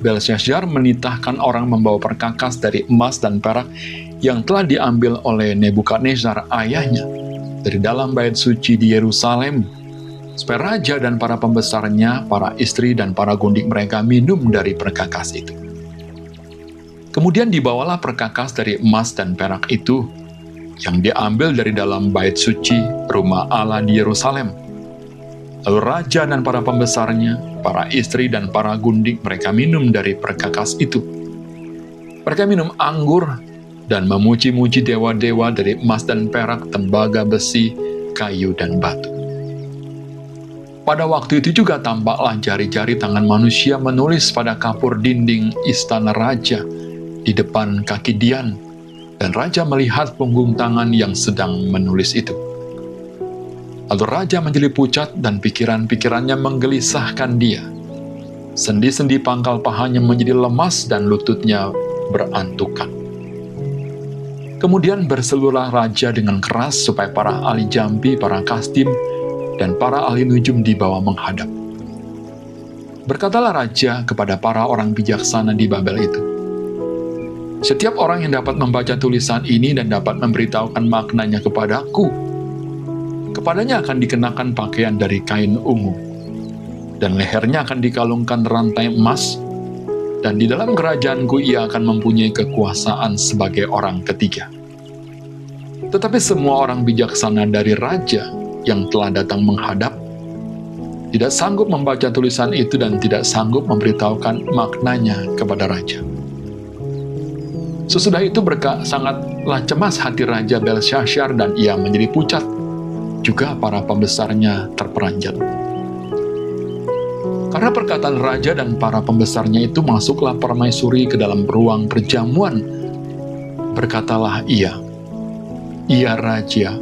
Belsasyar menitahkan orang membawa perkakas dari emas dan perak yang telah diambil oleh Nebukadnezar ayahnya dari dalam bait suci di Yerusalem, supaya raja dan para pembesarnya, para istri dan para gundik mereka minum dari perkakas itu. Kemudian dibawalah perkakas dari emas dan perak itu, yang diambil dari dalam bait suci rumah Allah di Yerusalem. Lalu raja dan para pembesarnya, para istri dan para gundik mereka minum dari perkakas itu. Mereka minum anggur dan memuji-muji dewa-dewa dari emas dan perak, tembaga, besi, kayu, dan batu. Pada waktu itu juga tampaklah jari-jari tangan manusia menulis pada kapur dinding istana raja di depan kaki Dian, dan raja melihat punggung tangan yang sedang menulis itu. Lalu raja menjadi pucat dan pikiran-pikirannya menggelisahkan dia. Sendi-sendi pangkal pahanya menjadi lemas dan lututnya berantukan. Kemudian berseluruhlah raja dengan keras supaya para ahli jampi, para kastim, dan para ahli nujum dibawa menghadap. Berkatalah raja kepada para orang bijaksana di Babel itu, "Setiap orang yang dapat membaca tulisan ini dan dapat memberitahukan maknanya kepadaku, kepadanya akan dikenakan pakaian dari kain ungu, dan lehernya akan dikalungkan rantai emas, dan di dalam kerajaanku ia akan mempunyai kekuasaan sebagai orang ketiga." Tetapi semua orang bijaksana dari raja yang telah datang menghadap tidak sanggup membaca tulisan itu dan tidak sanggup memberitahukan maknanya kepada raja. Sesudah itu sangatlah cemas hati Raja Belsasyar dan ia menjadi pucat. Juga para pembesarnya terperanjat. Karena perkataan raja dan para pembesarnya itu, masuklah permaisuri ke dalam ruang perjamuan. Berkatalah ia, "Ia raja,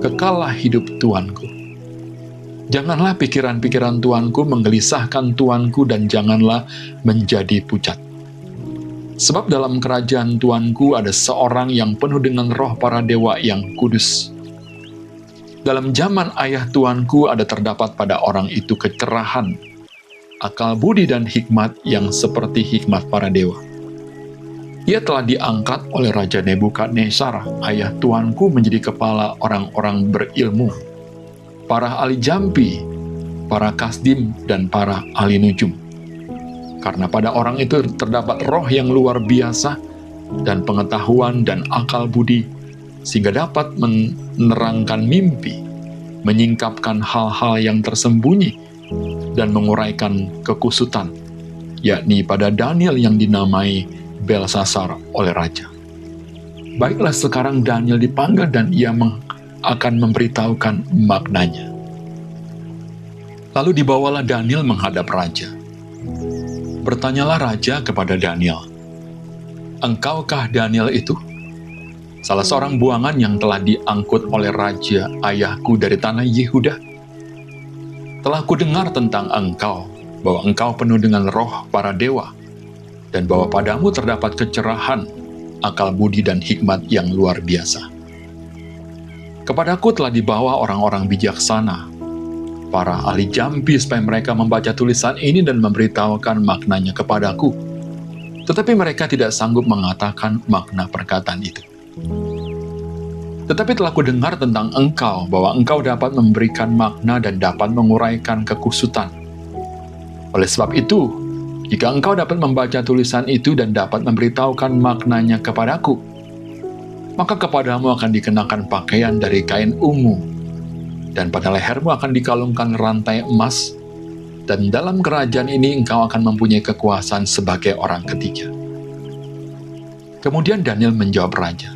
kekallah hidup tuanku." Janganlah pikiran-pikiran tuanku menggelisahkan tuanku dan janganlah menjadi pucat. Sebab dalam kerajaan tuanku ada seorang yang penuh dengan roh para dewa yang kudus. Dalam zaman ayah tuanku ada terdapat pada orang itu kecerahan, akal budi dan hikmat yang seperti hikmat para dewa. Ia telah diangkat oleh Raja Nebukadnezar, ayah tuanku, menjadi kepala orang-orang berilmu, para ahli jampi, para kasdim, dan para ahli nujum. Karena pada orang itu terdapat roh yang luar biasa, dan pengetahuan dan akal budi, sehingga dapat menerangkan mimpi, menyingkapkan hal-hal yang tersembunyi, dan menguraikan kekusutan, yakni pada Daniel yang dinamai Belsasar oleh Raja. Baiklah, sekarang Daniel dipanggil dan ia akan memberitahukan maknanya. Lalu dibawalah Daniel menghadap Raja. Bertanyalah Raja kepada Daniel, "Engkaukah Daniel itu? Salah seorang buangan yang telah diangkut oleh Raja ayahku dari tanah Yehuda? Telah kudengar tentang engkau, bahwa engkau penuh dengan roh para dewa, dan bahwa padamu terdapat kecerahan, akal budi dan hikmat yang luar biasa. Kepadaku telah dibawa orang-orang bijaksana, para ahli jampi, supaya mereka membaca tulisan ini dan memberitahukan maknanya kepadaku. Tetapi mereka tidak sanggup mengatakan makna perkataan itu. Tetapi telah kudengar tentang engkau, bahwa engkau dapat memberikan makna dan dapat menguraikan kekusutan. Oleh sebab itu, jika engkau dapat membaca tulisan itu dan dapat memberitahukan maknanya kepadaku, maka kepadamu akan dikenakan pakaian dari kain ungu, dan pada lehermu akan dikalungkan rantai emas, dan dalam kerajaan ini engkau akan mempunyai kekuasaan sebagai orang ketiga." Kemudian Daniel menjawab Raja,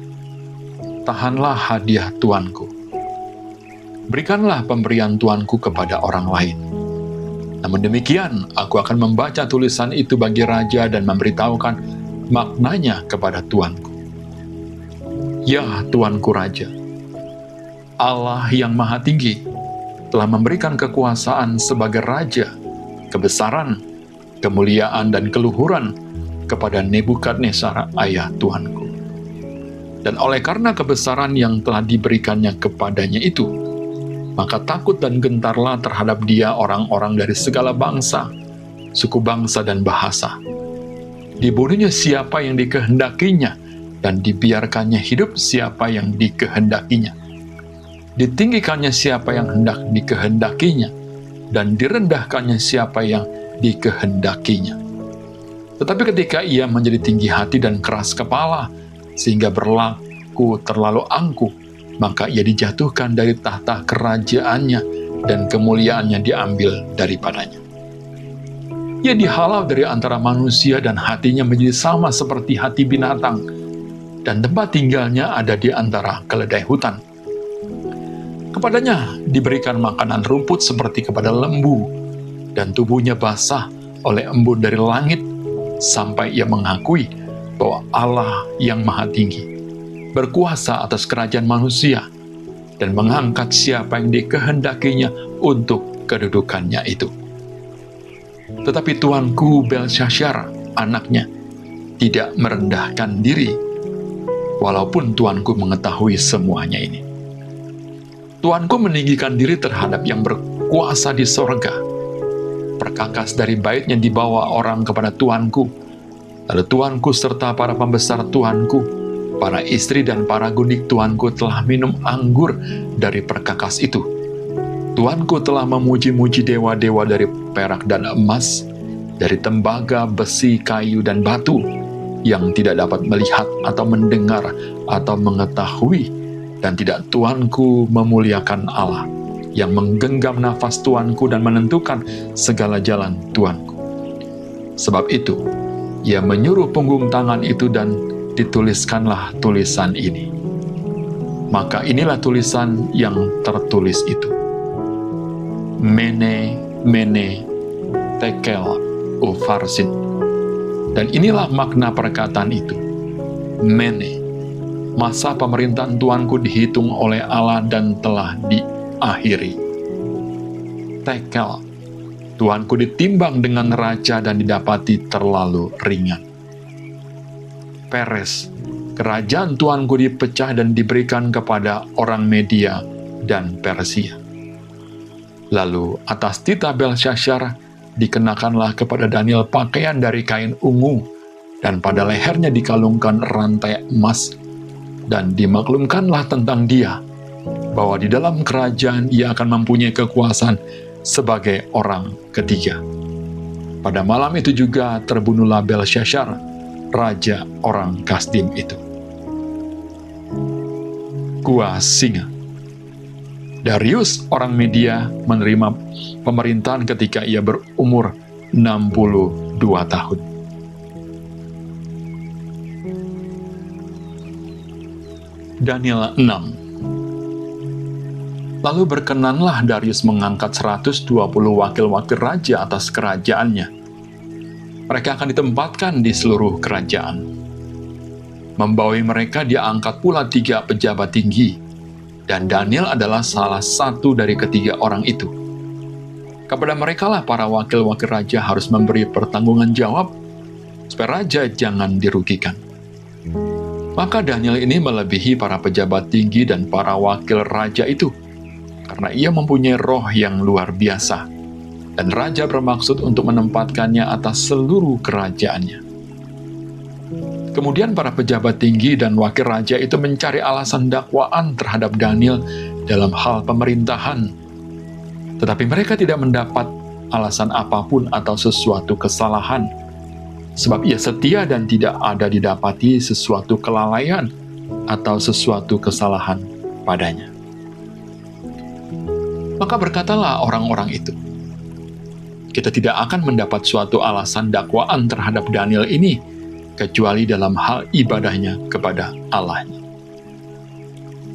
"Tahanlah hadiah tuanku. Berikanlah pemberian tuanku kepada orang lain. Namun demikian, aku akan membaca tulisan itu bagi Raja dan memberitahukan maknanya kepada tuanku. Ya tuanku Raja, Allah yang Maha Tinggi telah memberikan kekuasaan sebagai Raja, kebesaran, kemuliaan, dan keluhuran kepada Nebukadnezar ayah tuanku. Dan oleh karena kebesaran yang telah diberikannya kepadanya itu, maka takut dan gentarlah terhadap dia orang-orang dari segala bangsa, suku bangsa, dan bahasa. Dibunuhnya siapa yang dikehendakinya, dan dibiarkannya hidup siapa yang dikehendakinya. Ditinggikannya siapa yang hendak dikehendakinya, dan direndahkannya siapa yang dikehendakinya. Tetapi ketika ia menjadi tinggi hati dan keras kepala, sehingga berlaku terlalu angkuh, maka ia dijatuhkan dari tahta kerajaannya, dan kemuliaannya diambil daripadanya. Ia dihalau dari antara manusia, dan hatinya menjadi sama seperti hati binatang, dan tempat tinggalnya ada di antara keledai hutan. Kepadanya diberikan makanan rumput seperti kepada lembu, dan tubuhnya basah oleh embun dari langit, sampai ia mengakui bahwa Allah yang Maha Tinggi berkuasa atas kerajaan manusia, dan mengangkat siapa yang dikehendakinya untuk kedudukannya itu. Tetapi tuanku Belsasar, anaknya, tidak merendahkan diri, walaupun tuanku mengetahui semuanya ini. Tuanku meninggikan diri terhadap yang berkuasa di sorga. Perkakas dari baitnya dibawa orang kepada tuanku. Lalu tuanku serta para pembesar tuanku, para istri dan para gundik tuanku telah minum anggur dari perkakas itu. Tuanku telah memuji-muji dewa-dewa dari perak dan emas, dari tembaga, besi, kayu, dan batu, yang tidak dapat melihat atau mendengar atau mengetahui, dan tidak tuanku memuliakan Allah, yang menggenggam nafas tuanku dan menentukan segala jalan tuanku. Sebab itu, ia menyuruh punggung tangan itu dan dituliskanlah tulisan ini. Maka inilah tulisan yang tertulis itu. Mene, Mene, Tekel, Upharsin. Dan inilah makna perkataan itu. Mene, masa pemerintahan tuanku dihitung oleh Allah dan telah diakhiri. Tekel. Tuanku ditimbang dengan raja dan didapati terlalu ringan. Peres. Kerajaan tuanku dipecah dan diberikan kepada orang Media dan Persia. Lalu atas titah Belsyazar dikenakanlah kepada Daniel pakaian dari kain ungu, dan pada lehernya dikalungkan rantai emas, dan dimaklumkanlah tentang dia, bahwa di dalam kerajaan ia akan mempunyai kekuasaan sebagai orang ketiga. Pada malam itu juga terbunuhlah Belsyazar, raja orang Kasdim itu. Gua Singa. Darius orang Media menerima pemerintahan ketika ia berumur 62 tahun. Daniel 6. Lalu berkenanlah Darius mengangkat 120 wakil-wakil raja atas kerajaannya. Mereka akan ditempatkan di seluruh kerajaan. Membawahi mereka dia angkat pula 3 pejabat tinggi, dan Daniel adalah salah satu dari ketiga orang itu. Kepada merekalah para wakil-wakil raja harus memberi pertanggungan jawab, supaya raja jangan dirugikan. Maka Daniel ini melebihi para pejabat tinggi dan para wakil raja itu, karena ia mempunyai roh yang luar biasa, dan raja bermaksud untuk menempatkannya atas seluruh kerajaannya. Kemudian para pejabat tinggi dan wakil raja itu mencari alasan dakwaan terhadap Daniel dalam hal pemerintahan. Tetapi mereka tidak mendapat alasan apapun atau sesuatu kesalahan, sebab ia setia dan tidak ada didapati sesuatu kelalaian atau sesuatu kesalahan padanya. Maka berkatalah orang-orang itu, kita tidak akan mendapat suatu alasan dakwaan terhadap Daniel ini, kecuali dalam hal ibadahnya kepada Allahnya.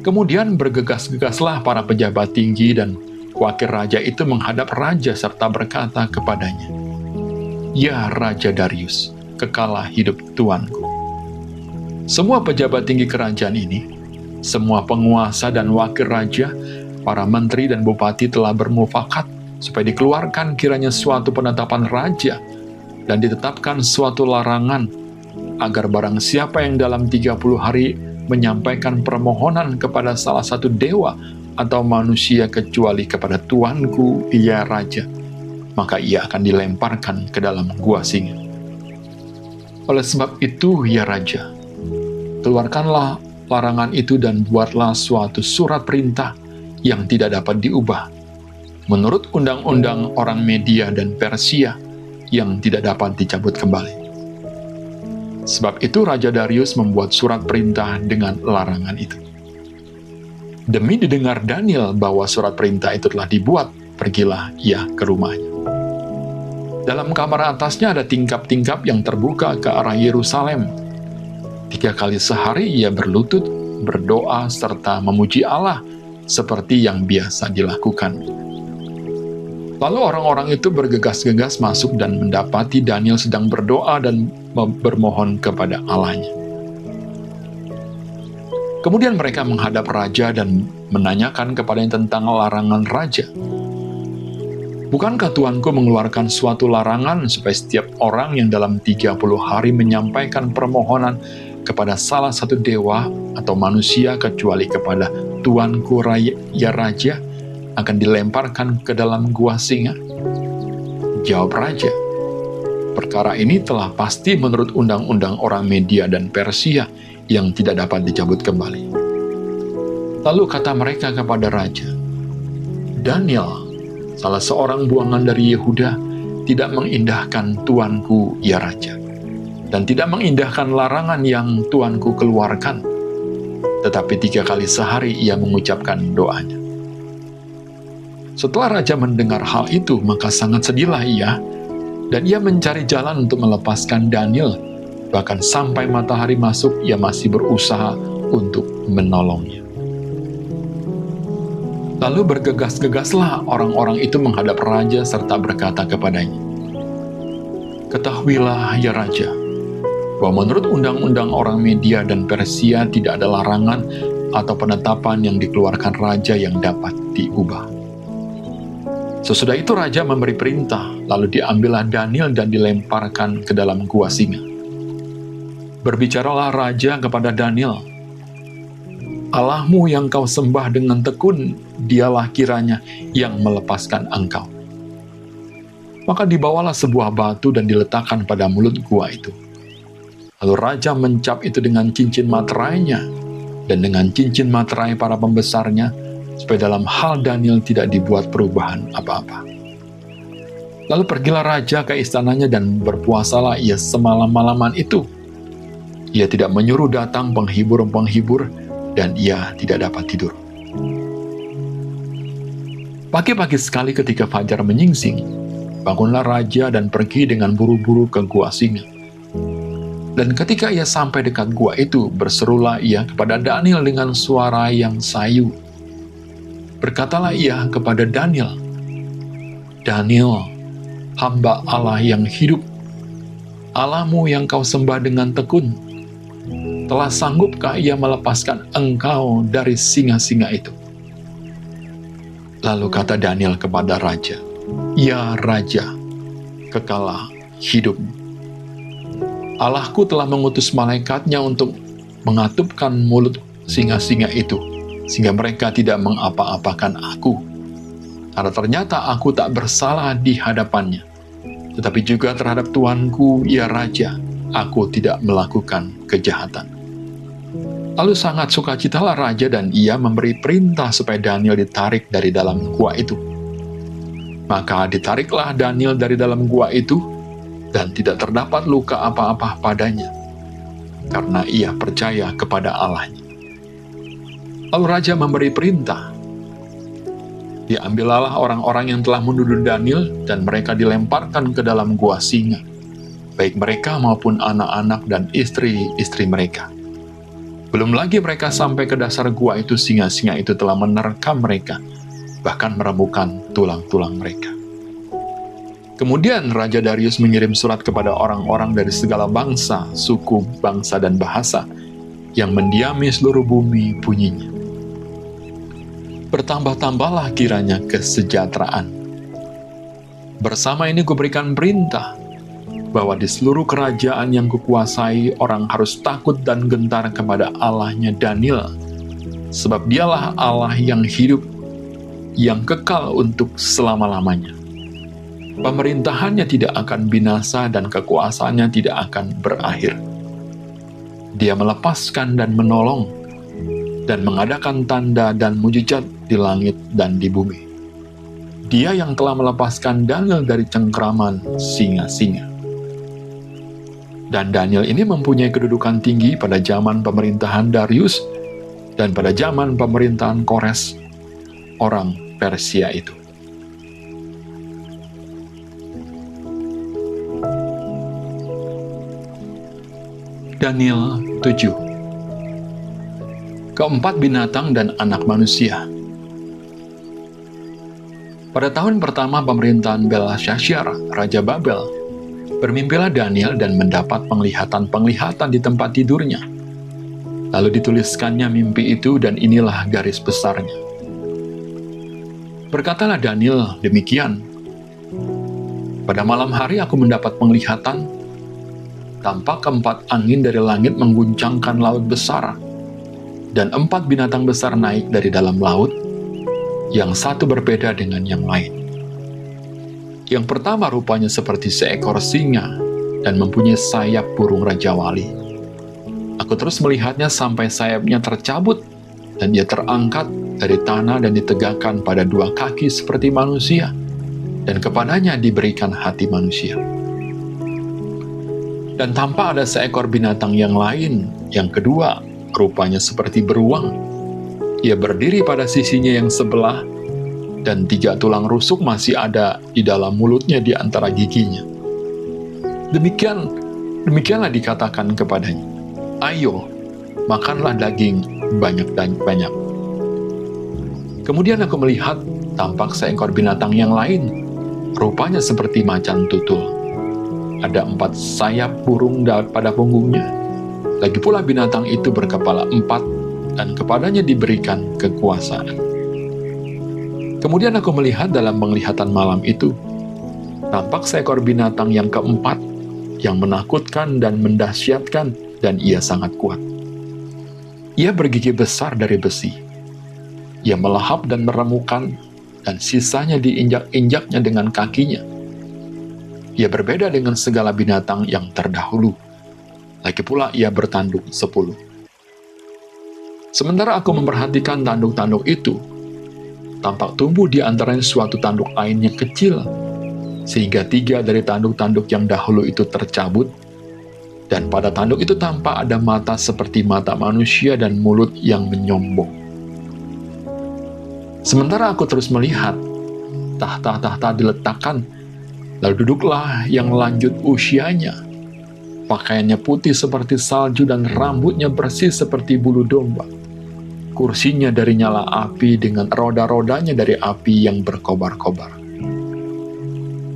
Kemudian bergegas-gegaslah para pejabat tinggi dan wakil raja itu menghadap raja serta berkata kepadanya, "Ya Raja Darius, kekalah hidup tuanku. Semua pejabat tinggi kerajaan ini, semua penguasa dan wakil raja, para menteri dan bupati telah bermufakat supaya dikeluarkan kiranya suatu penetapan raja dan ditetapkan suatu larangan agar barang siapa yang dalam 30 hari menyampaikan permohonan kepada salah satu dewa atau manusia kecuali kepada tuanku, ya Raja, maka ia akan dilemparkan ke dalam gua singa. Oleh sebab itu, ya Raja, keluarkanlah larangan itu dan buatlah suatu surat perintah yang tidak dapat diubah, menurut undang-undang orang Media dan Persia yang tidak dapat dicabut kembali." Sebab itu Raja Darius membuat surat perintah dengan larangan itu. Demi didengar Daniel bahwa surat perintah itu telah dibuat, pergilah ia ke rumahnya. Dalam kamar atasnya ada tingkap-tingkap yang terbuka ke arah Yerusalem. 3 kali sehari ia berlutut, berdoa, serta memuji Allah seperti yang biasa dilakukan. Lalu orang-orang itu bergegas-gegas masuk dan mendapati Daniel sedang berdoa dan bermohon kepada Allahnya. Kemudian mereka menghadap raja dan menanyakan kepadanya tentang larangan raja. "Bukankah tuanku mengeluarkan suatu larangan supaya setiap orang yang dalam 30 hari menyampaikan permohonan kepada salah satu dewa atau manusia kecuali kepada tuanku ya raja, akan dilemparkan ke dalam gua singa?" Jawab raja, "Perkara ini telah pasti menurut undang-undang orang Media dan Persia yang tidak dapat dicabut kembali." Lalu kata mereka kepada raja, "Daniel, salah seorang buangan dari Yehuda, tidak mengindahkan tuanku ya raja, dan tidak mengindahkan larangan yang tuanku keluarkan, tetapi 3 kali sehari ia mengucapkan doanya." Setelah raja mendengar hal itu, maka sangat sedihlah ia, dan ia mencari jalan untuk melepaskan Daniel. Bahkan sampai matahari masuk, ia masih berusaha untuk menolongnya. Lalu bergegas-gegaslah orang-orang itu menghadap raja serta berkata kepadanya, "Ketahuilah ya raja, bahwa menurut undang-undang orang Media dan Persia tidak ada larangan atau penetapan yang dikeluarkan raja yang dapat diubah. Sesudah itu raja memberi perintah, lalu diambillah Daniel dan dilemparkan ke dalam gua singa. Berbicaralah raja kepada Daniel, "Allahmu yang kau sembah dengan tekun, dialah kiranya yang melepaskan engkau." Maka dibawalah sebuah batu dan diletakkan pada mulut gua itu. Lalu raja mencap itu dengan cincin materainya dan dengan cincin materai para pembesarnya, supaya dalam hal Daniel tidak dibuat perubahan apa-apa. Lalu pergilah raja ke istananya dan berpuasalah ia semalam-malaman itu. Ia tidak menyuruh datang penghibur-penghibur dan ia tidak dapat tidur. Pagi-pagi sekali ketika fajar menyingsing, bangunlah raja dan pergi dengan buru-buru ke gua singa. Dan ketika ia sampai dekat gua itu, berserulah ia kepada Daniel dengan suara yang sayu. Berkatalah ia kepada Daniel, "Daniel, hamba Allah yang hidup, Allahmu yang kau sembah dengan tekun, telah sanggupkah ia melepaskan engkau dari singa-singa itu?" Lalu kata Daniel kepada raja, "Ya Raja, kekalah hidupmu. Allahku telah mengutus malaikatnya untuk mengatupkan mulut singa-singa itu, sehingga mereka tidak mengapa-apakan aku. Karena ternyata aku tak bersalah di hadapannya. Tetapi juga terhadap Tuanku, ya Raja, aku tidak melakukan kejahatan." Lalu sangat sukacitalah raja dan ia memberi perintah supaya Daniel ditarik dari dalam gua itu. Maka ditariklah Daniel dari dalam gua itu, dan tidak terdapat luka apa-apa padanya, karena ia percaya kepada Allahnya. Lalu raja memberi perintah. Diambillah orang-orang yang telah menuduh Daniel, dan mereka dilemparkan ke dalam gua singa, baik mereka maupun anak-anak dan istri-istri mereka. Belum lagi mereka sampai ke dasar gua itu, singa-singa itu telah menerkam mereka, bahkan meremukkan tulang-tulang mereka. Kemudian Raja Darius mengirim surat kepada orang-orang dari segala bangsa, suku, bangsa, dan bahasa yang mendiami seluruh bumi bunyinya. Bertambah-tambahlah kiranya kesejahteraan. Bersama ini kuberikan perintah bahwa di seluruh kerajaan yang kukuasai orang harus takut dan gentar kepada Allahnya Daniel, sebab dialah Allah yang hidup, yang kekal untuk selama-lamanya. Pemerintahannya tidak akan binasa dan kekuasaannya tidak akan berakhir. Dia melepaskan dan menolong, dan mengadakan tanda dan mujizat di langit dan di bumi. Dia yang telah melepaskan Daniel dari cengkraman singa-singa. Dan Daniel ini mempunyai kedudukan tinggi pada zaman pemerintahan Darius dan pada zaman pemerintahan Kores, orang Persia itu. Daniel 7. Keempat binatang dan anak manusia. Pada tahun pertama pemerintahan Belshazzar, Raja Babel, bermimpilah Daniel dan mendapat penglihatan-penglihatan di tempat tidurnya. Lalu dituliskannya mimpi itu, dan inilah garis besarnya. Berkatalah Daniel demikian, "Pada malam hari aku mendapat penglihatan, tampak keempat angin dari langit mengguncangkan laut besar, dan empat binatang besar naik dari dalam laut, yang satu berbeda dengan yang lain. Yang pertama rupanya seperti seekor singa, dan mempunyai sayap burung Raja Wali. Aku terus melihatnya sampai sayapnya tercabut, dan dia terangkat dari tanah dan ditegakkan pada dua kaki seperti manusia, dan kepadanya diberikan hati manusia. Dan tampak ada seekor binatang yang lain, yang kedua, rupanya seperti beruang. Ia berdiri pada sisinya yang sebelah, dan 3 tulang rusuk masih ada di dalam mulutnya di antara giginya. Demikianlah dikatakan kepadanya, 'Ayo, makanlah daging banyak-banyak.' Kemudian aku melihat, tampak seekor binatang yang lain, rupanya seperti macan tutul. Ada 4 sayap burung pada punggungnya. Lagi pula binatang itu berkepala 4, dan kepadanya diberikan kekuasaan. Kemudian aku melihat dalam penglihatan malam itu, tampak seekor binatang yang keempat, yang menakutkan dan mendahsyatkan, dan ia sangat kuat. Ia bergigi besar dari besi. Ia melahap dan meremukan, dan sisanya diinjak-injaknya dengan kakinya. Ia berbeda dengan segala binatang yang terdahulu. Lagi pula ia bertanduk 10. Sementara aku memperhatikan tanduk-tanduk itu, tampak tumbuh di antaranya suatu tanduk lain yang kecil, sehingga 3 dari tanduk-tanduk yang dahulu itu tercabut, dan pada tanduk itu tampak ada mata seperti mata manusia dan mulut yang menyombong. Sementara aku terus melihat, tahta-tahta diletakkan, lalu duduklah yang lanjut usianya. Pakaiannya putih seperti salju dan rambutnya bersih seperti bulu domba. Kursinya dari nyala api dengan roda-rodanya dari api yang berkobar-kobar.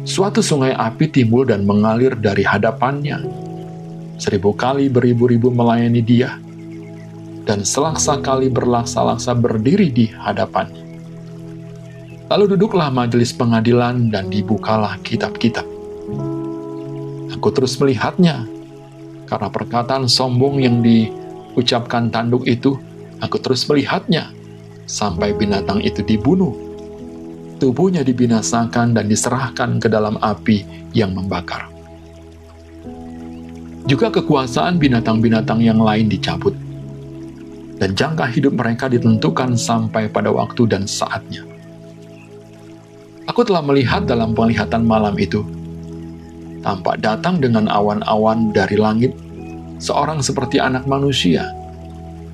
Suatu sungai api timbul dan mengalir dari hadapannya. 1000 kali beribu-ribu melayani dia, dan selaksa kali berlaksa-laksa berdiri di hadapannya. Lalu duduklah majelis pengadilan dan dibukalah kitab-kitab. Aku terus melihatnya, karena perkataan sombong yang diucapkan tanduk itu, aku terus melihatnya, sampai binatang itu dibunuh. Tubuhnya dibinasakan dan diserahkan ke dalam api yang membakar. Juga kekuasaan binatang-binatang yang lain dicabut, dan jangka hidup mereka ditentukan sampai pada waktu dan saatnya. Aku telah melihat dalam penglihatan malam itu, tampak datang dengan awan-awan dari langit, seorang seperti anak manusia.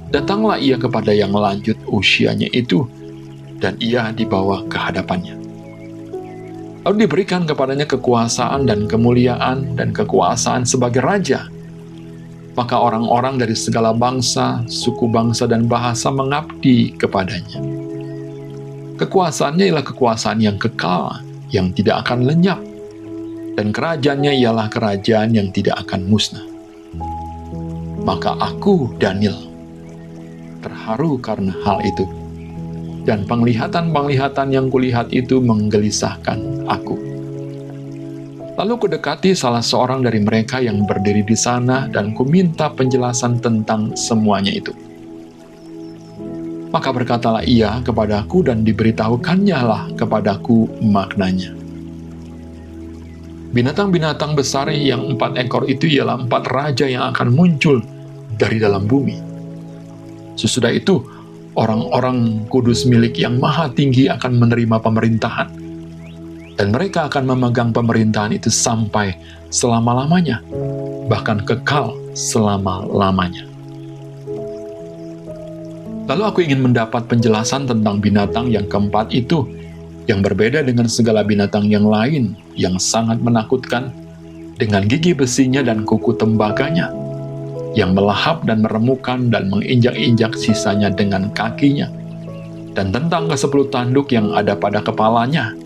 Datanglah ia kepada yang lanjut usianya itu, dan ia dibawa ke hadapannya. Lalu diberikan kepadanya kekuasaan dan kemuliaan dan kekuasaan sebagai raja. Maka orang-orang dari segala bangsa, suku bangsa, dan bahasa mengabdi kepadanya. Kekuasaannya ialah kekuasaan yang kekal, yang tidak akan lenyap, dan kerajaannya ialah kerajaan yang tidak akan musnah. Maka aku, Daniel, terharu karena hal itu, dan penglihatan-penglihatan yang kulihat itu menggelisahkan aku. Lalu kudekati salah seorang dari mereka yang berdiri di sana, dan kuminta penjelasan tentang semuanya itu. Maka berkatalah ia kepadaku, dan diberitahukannya lah kepadaku maknanya. Binatang-binatang besar yang 4 ekor itu ialah 4 raja yang akan muncul dari dalam bumi. Sesudah itu, orang-orang kudus milik yang maha tinggi akan menerima pemerintahan, dan mereka akan memegang pemerintahan itu sampai selama-lamanya, bahkan kekal selama-lamanya. Lalu aku ingin mendapat penjelasan tentang binatang yang keempat itu, yang berbeda dengan segala binatang yang lain, yang sangat menakutkan, dengan gigi besinya dan kuku tembaganya, yang melahap dan meremukan dan menginjak-injak sisanya dengan kakinya, dan tentang ke-10 tanduk yang ada pada kepalanya,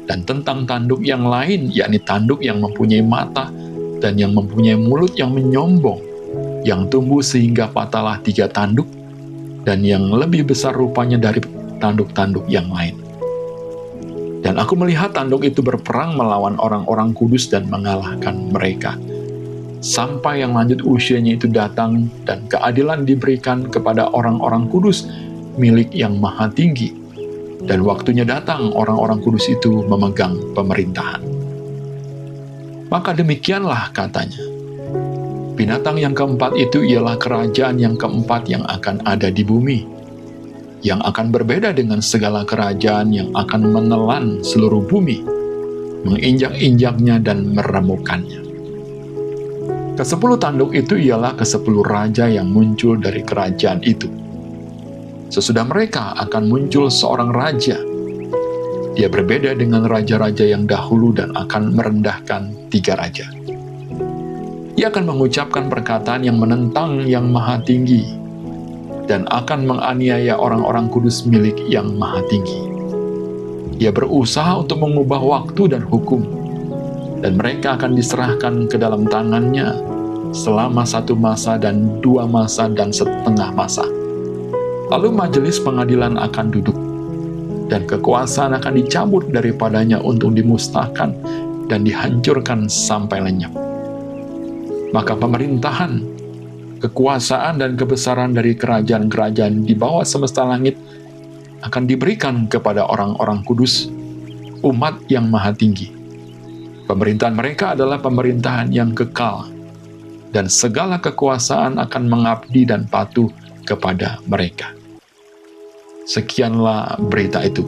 dan tentang tanduk yang lain, yakni tanduk yang mempunyai mata dan yang mempunyai mulut yang menyombong, yang tumbuh sehingga patahlah 3 tanduk, dan yang lebih besar rupanya dari tanduk-tanduk yang lain. Dan aku melihat tanduk itu berperang melawan orang-orang kudus dan mengalahkan mereka, sampai yang lanjut usianya itu datang, dan keadilan diberikan kepada orang-orang kudus milik yang maha tinggi, dan waktunya datang orang-orang kudus itu memegang pemerintahan. Maka demikianlah katanya, binatang yang keempat itu ialah kerajaan yang keempat yang akan ada di bumi, yang akan berbeda dengan segala kerajaan yang akan menelan seluruh bumi, menginjak-injaknya dan meremukannya. Ke-10 tanduk itu ialah ke-10 raja yang muncul dari kerajaan itu. Sesudah mereka akan muncul seorang raja. Dia berbeda dengan raja-raja yang dahulu dan akan merendahkan 3 raja. Ia akan mengucapkan perkataan yang menentang yang maha tinggi, dan akan menganiaya orang-orang kudus milik yang maha tinggi. Ia berusaha untuk mengubah waktu dan hukum, dan mereka akan diserahkan ke dalam tangannya selama 1 masa dan 2 masa dan setengah masa. Lalu majelis pengadilan akan duduk, dan kekuasaan akan dicabut daripadanya untuk dimusnahkan dan dihancurkan sampai lenyap. Maka pemerintahan, kekuasaan dan kebesaran dari kerajaan-kerajaan di bawah semesta langit akan diberikan kepada orang-orang kudus, umat yang maha tinggi. Pemerintahan mereka adalah pemerintahan yang kekal, dan segala kekuasaan akan mengabdi dan patuh kepada mereka. Sekianlah berita itu.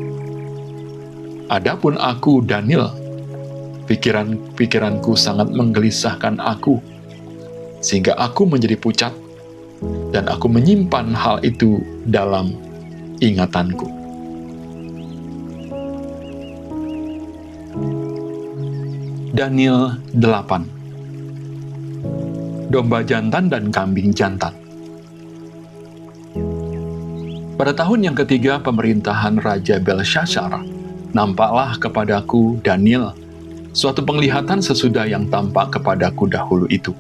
Adapun aku, Daniel, pikiran-pikiranku sangat menggelisahkan aku, sehingga aku menjadi pucat, dan aku menyimpan hal itu dalam ingatanku. Daniel 8. Domba jantan dan kambing jantan. Pada tahun yang ketiga pemerintahan Raja Belsyazar, nampaklah kepadaku, Daniel, suatu penglihatan sesudah yang tampak kepadaku dahulu itu.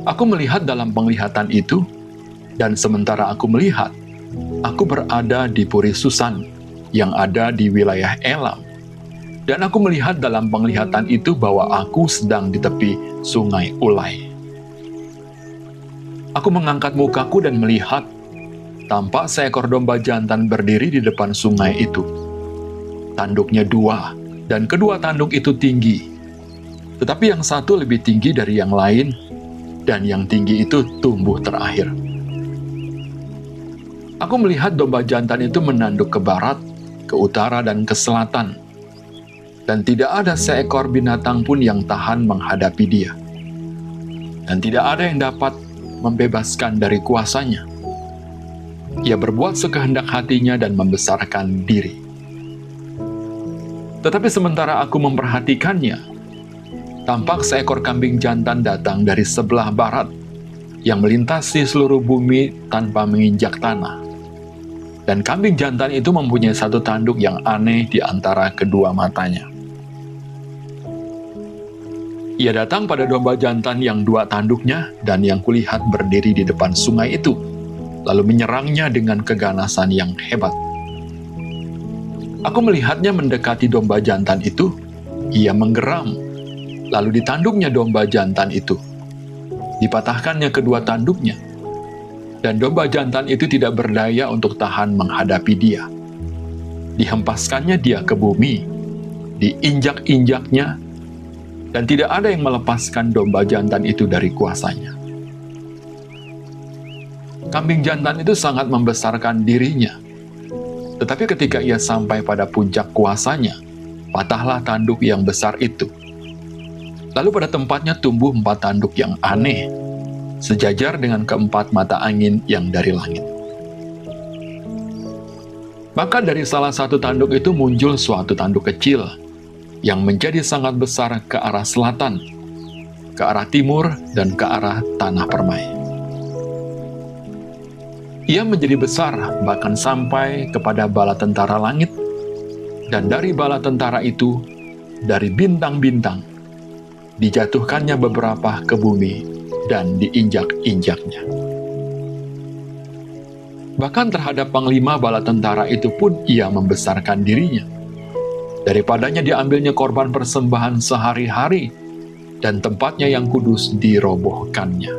Aku melihat dalam penglihatan itu, dan sementara aku melihat, aku berada di Puri Susan, yang ada di wilayah Elam. Dan aku melihat dalam penglihatan itu bahwa aku sedang di tepi sungai Ulai. Aku mengangkat mukaku dan melihat, tampak seekor domba jantan berdiri di depan sungai itu. Tanduknya 2, dan kedua tanduk itu tinggi. Tetapi yang satu lebih tinggi dari yang lain, dan yang tinggi itu tumbuh terakhir. Aku melihat domba jantan itu menanduk ke barat, ke utara, dan ke selatan. Dan tidak ada seekor binatang pun yang tahan menghadapi dia. Dan tidak ada yang dapat membebaskan dari kuasanya. Ia berbuat sekehendak hatinya dan membesarkan diri. Tetapi sementara aku memperhatikannya, tampak seekor kambing jantan datang dari sebelah barat, yang melintasi seluruh bumi tanpa menginjak tanah. Dan kambing jantan itu mempunyai satu tanduk yang aneh di antara kedua matanya. Ia datang pada domba jantan yang 2 tanduknya, dan yang kulihat berdiri di depan sungai itu, lalu menyerangnya dengan keganasan yang hebat. Aku melihatnya mendekati domba jantan itu, ia menggeram, lalu ditanduknya domba jantan itu. Dipatahkannya kedua tanduknya, dan domba jantan itu tidak berdaya untuk tahan menghadapi dia. Dihempaskannya dia ke bumi, diinjak-injaknya, dan tidak ada yang melepaskan domba jantan itu dari kuasanya. Kambing jantan itu sangat membesarkan dirinya. Tetapi ketika ia sampai pada puncak kuasanya, patahlah tanduk yang besar itu. Lalu pada tempatnya tumbuh 4 tanduk yang aneh, sejajar dengan ke-4 mata angin yang dari langit. Maka dari salah satu tanduk itu muncul suatu tanduk kecil, yang menjadi sangat besar ke arah selatan, ke arah timur, dan ke arah tanah permai. Ia menjadi besar, bahkan sampai kepada bala tentara langit, dan dari bala tentara itu, dari bintang-bintang, dijatuhkannya beberapa ke bumi, dan diinjak-injaknya. Bahkan terhadap panglima bala tentara itu pun ia membesarkan dirinya. Daripadanya diambilnya korban persembahan sehari-hari, dan tempatnya yang kudus dirobohkannya.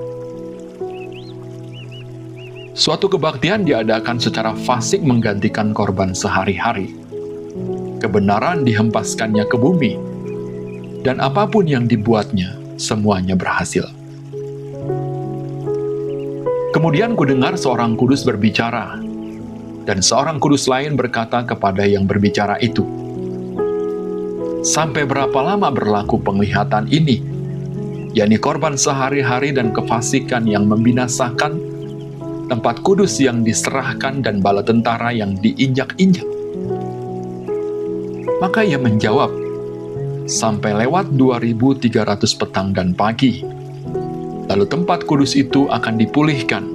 Suatu kebaktian diadakan secara fasik menggantikan korban sehari-hari. Kebenaran dihempaskannya ke bumi, dan apapun yang dibuatnya, semuanya berhasil. Kemudian kudengar seorang kudus berbicara, dan seorang kudus lain berkata kepada yang berbicara itu, "Sampai berapa lama berlaku penglihatan ini, yakni korban sehari-hari dan kefasikan yang membinasakan, tempat kudus yang diserahkan dan bala tentara yang diinjak-injak?" Maka ia menjawab, "Sampai lewat 2300 petang dan pagi, lalu tempat kudus itu akan dipulihkan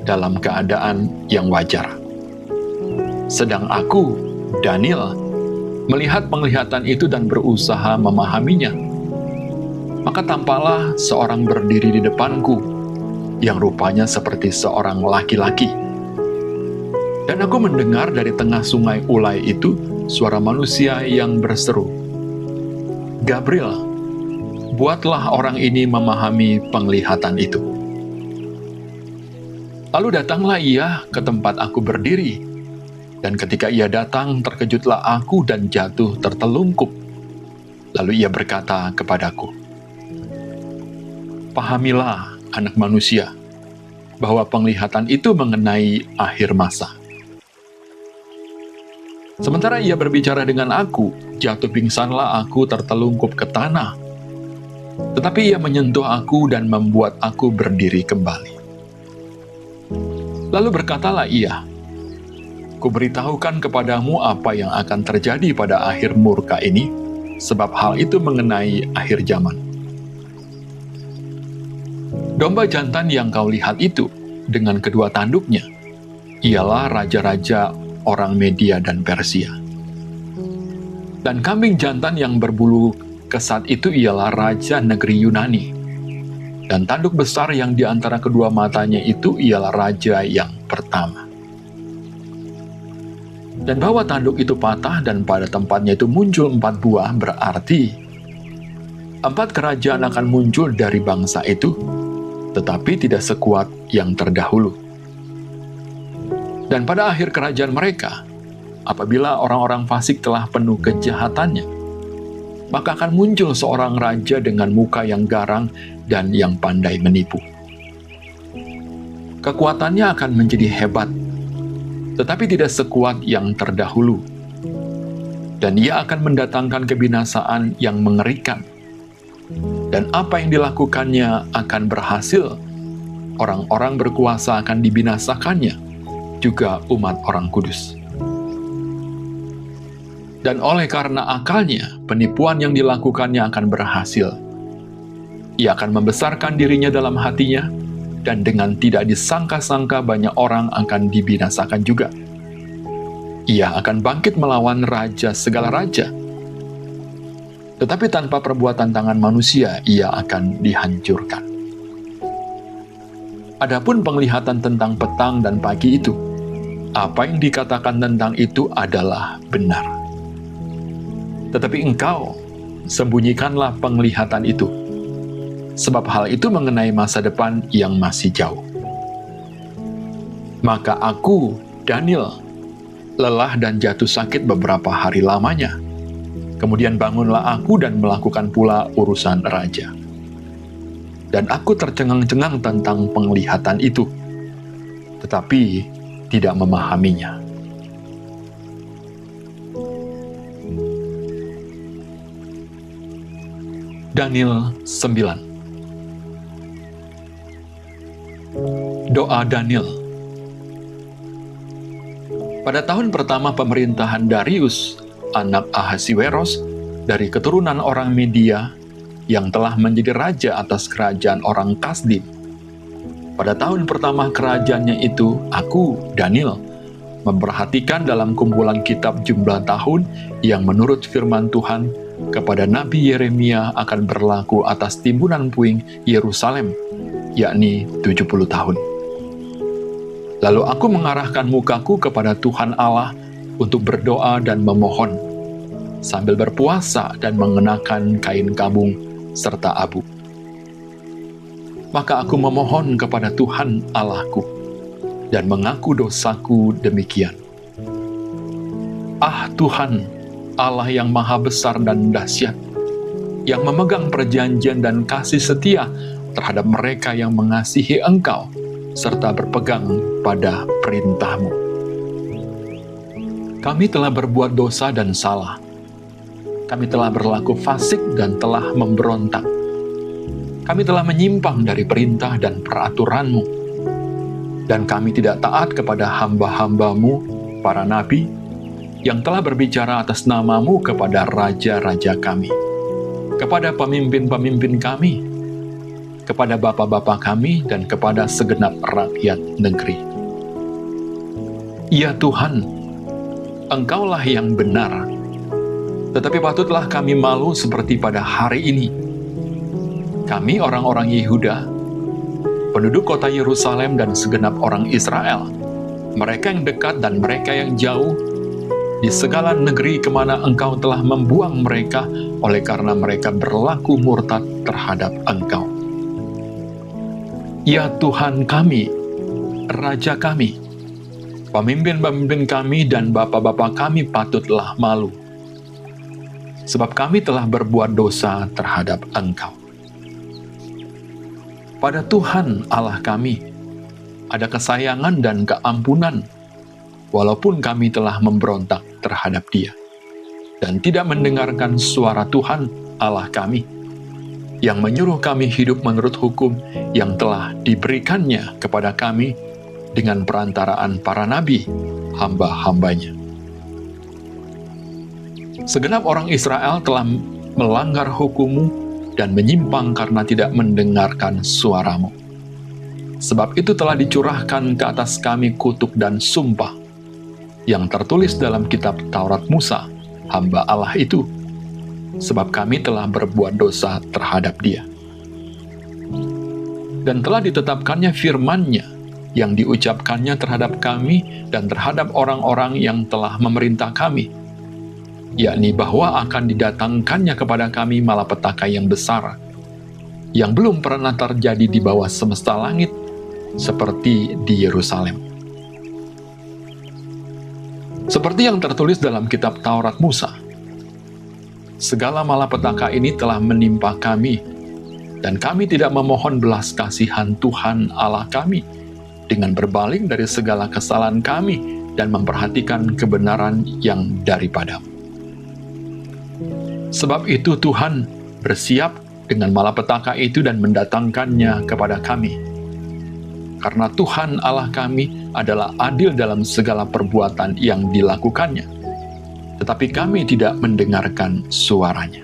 dalam keadaan yang wajar." Sedang aku, Daniel, melihat penglihatan itu dan berusaha memahaminya. Maka tampaklah seorang berdiri di depanku, yang rupanya seperti seorang laki-laki. Dan aku mendengar dari tengah sungai Ulai itu suara manusia yang berseru, "Gabriel, buatlah orang ini memahami penglihatan itu." Lalu datanglah ia ke tempat aku berdiri, dan ketika ia datang, terkejutlah aku dan jatuh tertelungkup. Lalu ia berkata kepadaku, "Pahamilah, anak manusia, bahwa penglihatan itu mengenai akhir masa." Sementara ia berbicara dengan aku, jatuh pingsanlah aku tertelungkup ke tanah. Tetapi ia menyentuh aku dan membuat aku berdiri kembali. Lalu berkatalah ia, "Kuberitahukan kepadamu apa yang akan terjadi pada akhir murka ini, sebab hal itu mengenai akhir zaman. Domba jantan yang kau lihat itu, dengan kedua tanduknya, ialah raja-raja orang Media dan Persia. Dan kambing jantan yang berbulu kesat itu ialah raja negeri Yunani. Dan tanduk besar yang di antara kedua matanya itu ialah raja yang pertama. Dan bahwa tanduk itu patah dan pada tempatnya itu muncul 4 buah, berarti 4 kerajaan akan muncul dari bangsa itu, tetapi tidak sekuat yang terdahulu. Dan pada akhir kerajaan mereka, apabila orang-orang fasik telah penuh kejahatannya, maka akan muncul seorang raja dengan muka yang garang dan yang pandai menipu. Kekuatannya akan menjadi hebat, tetapi tidak sekuat yang terdahulu. Dan ia akan mendatangkan kebinasaan yang mengerikan. Dan apa yang dilakukannya akan berhasil. Orang-orang berkuasa akan dibinasakannya, juga umat orang kudus. Dan oleh karena akalnya, penipuan yang dilakukannya akan berhasil. Ia akan membesarkan dirinya dalam hatinya, dan dengan tidak disangka-sangka banyak orang akan dibinasakan juga. Ia akan bangkit melawan raja segala raja. Tetapi tanpa perbuatan tangan manusia, ia akan dihancurkan. Adapun penglihatan tentang petang dan pagi itu, apa yang dikatakan tentang itu adalah benar. Tetapi engkau, sembunyikanlah penglihatan itu, sebab hal itu mengenai masa depan yang masih jauh. Maka aku, Daniel, lelah dan jatuh sakit beberapa hari lamanya. Kemudian bangunlah aku dan melakukan pula urusan raja. Dan aku tercengang-cengang tentang penglihatan itu, tetapi tidak memahaminya. Daniel 9. Doa Daniel. Pada tahun pertama pemerintahan Darius, anak Ahasiweros, dari keturunan orang Media, yang telah menjadi raja atas kerajaan orang Kasdim. Pada tahun pertama kerajaannya itu, aku, Daniel, memperhatikan dalam kumpulan kitab jumlah tahun yang menurut firman Tuhan kepada Nabi Yeremia akan berlaku atas timbunan puing Yerusalem, yakni 70 tahun. Lalu aku mengarahkan mukaku kepada Tuhan Allah untuk berdoa dan memohon, sambil berpuasa dan mengenakan kain kabung serta abu. Maka aku memohon kepada Tuhan Allahku dan mengaku dosaku demikian. Ah Tuhan, Allah yang maha besar dan dahsyat, yang memegang perjanjian dan kasih setia terhadap mereka yang mengasihi Engkau, serta berpegang pada perintah-Mu. Kami telah berbuat dosa dan salah. Kami telah berlaku fasik dan telah memberontak. Kami telah menyimpang dari perintah dan peraturan-Mu. Dan kami tidak taat kepada hamba-hamba-Mu, para nabi, yang telah berbicara atas nama-Mu kepada raja-raja kami, kepada pemimpin-pemimpin kami, kepada bapak-bapak kami, dan kepada segenap rakyat negeri. Ya Tuhan, Engkaulah yang benar, tetapi patutlah kami malu seperti pada hari ini. Kami orang-orang Yehuda, penduduk kota Yerusalem dan segenap orang Israel, mereka yang dekat dan mereka yang jauh, di segala negeri kemana Engkau telah membuang mereka oleh karena mereka berlaku murtad terhadap Engkau. Ya Tuhan kami, Raja kami, pemimpin-pemimpin kami dan bapa-bapa kami patutlah malu, sebab kami telah berbuat dosa terhadap Engkau. Pada Tuhan Allah kami ada kesayangan dan keampunan, walaupun kami telah memberontak terhadap Dia, dan tidak mendengarkan suara Tuhan Allah kami, yang menyuruh kami hidup menurut hukum yang telah diberikannya kepada kami dengan perantaraan para nabi, hamba-hambanya. Segenap orang Israel telah melanggar hukum-Mu dan menyimpang karena tidak mendengarkan suara-Mu. Sebab itu telah dicurahkan ke atas kami kutuk dan sumpah, yang tertulis dalam kitab Taurat Musa, hamba Allah itu, sebab kami telah berbuat dosa terhadap Dia. Dan telah ditetapkannya firman-Nya, yang diucapkannya terhadap kami dan terhadap orang-orang yang telah memerintah kami, yakni bahwa akan didatangkannya kepada kami malapetaka yang besar, yang belum pernah terjadi di bawah semesta langit, seperti di Yerusalem. Seperti yang tertulis dalam kitab Taurat Musa, segala malapetaka ini telah menimpa kami, dan kami tidak memohon belas kasihan Tuhan Allah kami dengan berbalik dari segala kesalahan kami dan memperhatikan kebenaran yang daripada-Mu. Sebab itu Tuhan bersiap dengan malapetaka itu dan mendatangkannya kepada kami. Karena Tuhan Allah kami adalah adil dalam segala perbuatan yang dilakukannya, tetapi kami tidak mendengarkan suara-Nya.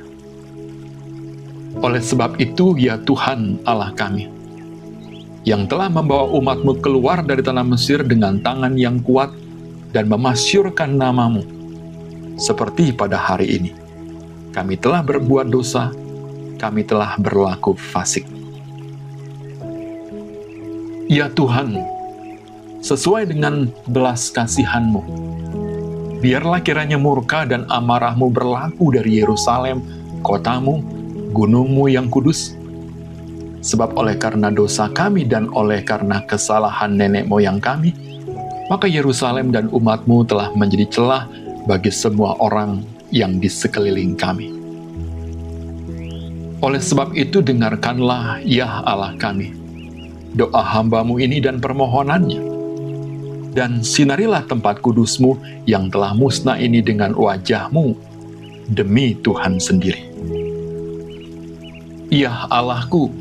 Oleh sebab itu, ya Tuhan Allah kami, yang telah membawa umat-Mu keluar dari tanah Mesir dengan tangan yang kuat dan memasyurkan nama-Mu, seperti pada hari ini, kami telah berbuat dosa, kami telah berlaku fasik. Ya Tuhan, sesuai dengan belas kasihan-Mu, biarlah kiranya murka dan amarah-Mu berlaku dari Yerusalem, kota-Mu, gunung-Mu yang kudus. Sebab oleh karena dosa kami dan oleh karena kesalahan nenek moyang kami, maka Yerusalem dan umat-Mu telah menjadi celah bagi semua orang yang di sekeliling kami. Oleh sebab itu dengarkanlah, ya Allah kami, doa hamba-Mu ini dan permohonannya, dan sinarilah tempat kudus-Mu yang telah musnah ini dengan wajah-Mu demi Tuhan sendiri. Ya Allahku,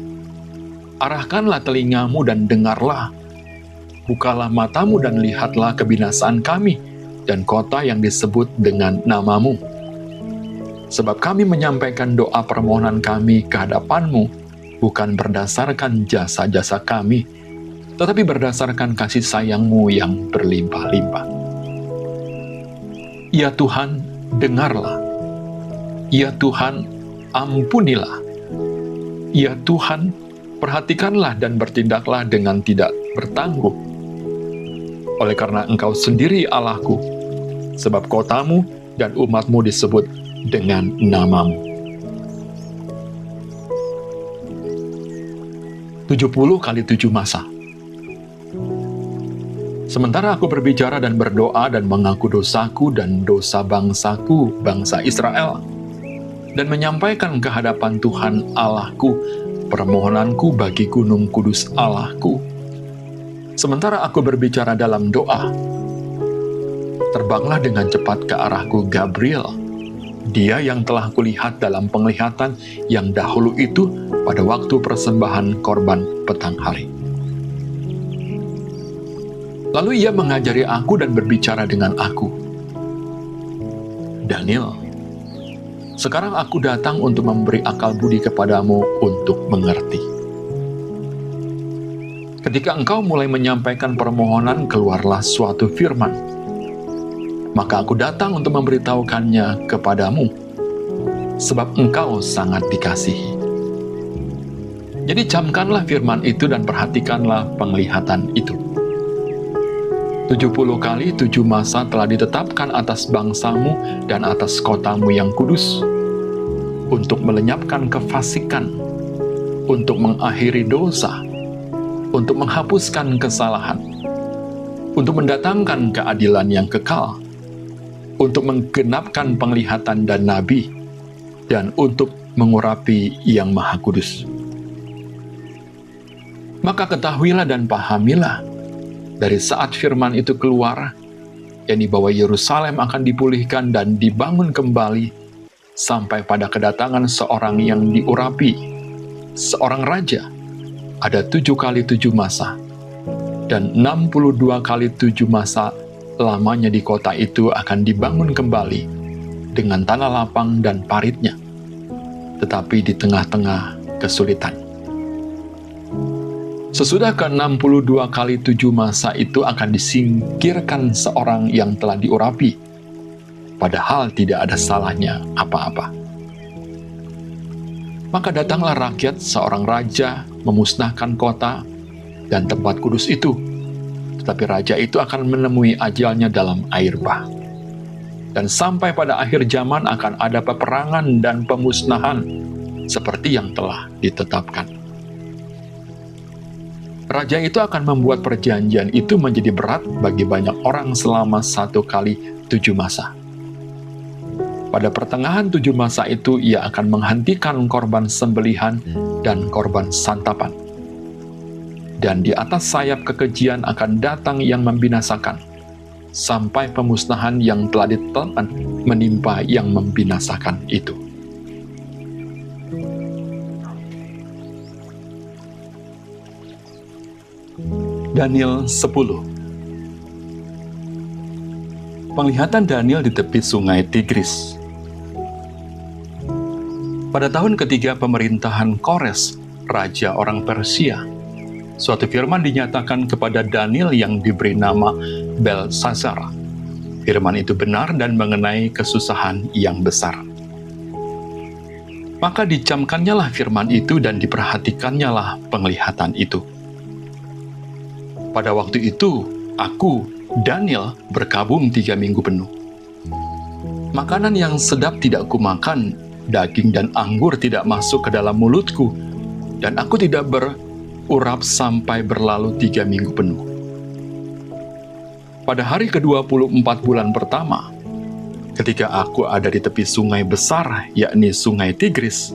arahkanlah telinga-Mu dan dengarlah, bukalah mata-Mu dan lihatlah kebinasaan kami dan kota yang disebut dengan nama-Mu. Sebab kami menyampaikan doa permohonan kami ke hadapan-Mu, bukan berdasarkan jasa-jasa kami, tetapi berdasarkan kasih sayang-Mu yang berlimpah-limpah. Ya Tuhan, dengarlah. Ya Tuhan, ampunilah. Ya Tuhan, perhatikanlah dan bertindaklah dengan tidak bertangguh. Oleh karena Engkau sendiri Allahku, sebab kota-Mu dan umat-Mu disebut dengan nama-Mu. 70 kali 7 masa. Sementara aku berbicara dan berdoa dan mengaku dosaku dan dosa bangsaku, bangsa Israel, dan menyampaikan ke hadapan Tuhan Allahku permohonanku bagi gunung kudus Allahku. Sementara aku berbicara dalam doa, terbanglah dengan cepat ke arahku Gabriel, dia yang telah kulihat dalam penglihatan yang dahulu itu pada waktu persembahan korban petang hari. Lalu ia mengajari aku dan berbicara dengan aku. Daniel, sekarang aku datang untuk memberi akal budi kepadamu untuk mengerti. Ketika engkau mulai menyampaikan permohonan, keluarlah suatu firman. Maka aku datang untuk memberitahukannya kepadamu, sebab engkau sangat dikasihi. Jadi camkanlah firman itu dan perhatikanlah penglihatan itu. 70 kali 7 masa telah ditetapkan atas bangsamu dan atas kotamu yang kudus, untuk melenyapkan kefasikan, untuk mengakhiri dosa, untuk menghapuskan kesalahan, untuk mendatangkan keadilan yang kekal, untuk menggenapkan penglihatan dan nabi, dan untuk mengurapi yang maha kudus. Maka ketahuilah dan pahamilah, dari saat firman itu keluar, yakni bahwa Yerusalem akan dipulihkan dan dibangun kembali, sampai pada kedatangan seorang yang diurapi, seorang raja, ada 7 kali 7 masa, dan 62 kali 7 masa lamanya di kota itu akan dibangun kembali, dengan tanah lapang dan paritnya, tetapi di tengah-tengah kesulitan. Sesudah ke-62 kali 7 masa itu akan disingkirkan seorang yang telah diurapi, padahal tidak ada salahnya apa-apa. Maka datanglah rakyat seorang raja memusnahkan kota dan tempat kudus itu, tetapi raja itu akan menemui ajalnya dalam air bah. Dan sampai pada akhir zaman akan ada peperangan dan pemusnahan, seperti yang telah ditetapkan. Raja itu akan membuat perjanjian itu menjadi berat bagi banyak orang selama 1 kali 7 masa. Pada pertengahan 7 masa itu, ia akan menghentikan korban sembelihan dan korban santapan. Dan di atas sayap kekejian akan datang yang membinasakan, sampai pemusnahan yang telah ditelan menimpa yang membinasakan itu. Daniel 10. Penglihatan Daniel di tepi sungai Tigris. Pada tahun ketiga pemerintahan Kores, raja orang Persia, suatu firman dinyatakan kepada Daniel yang diberi nama Belsazar. Firman itu benar dan mengenai kesusahan yang besar. Maka dicamkannyalah firman itu dan diperhatikannyalah penglihatan itu. Pada waktu itu, aku, Daniel, berkabung 3 minggu penuh. Makanan yang sedap tidak kumakan, daging dan anggur tidak masuk ke dalam mulutku, dan aku tidak berurap sampai berlalu 3 minggu penuh. Pada hari ke-24 bulan pertama, ketika aku ada di tepi sungai besar, yakni sungai Tigris,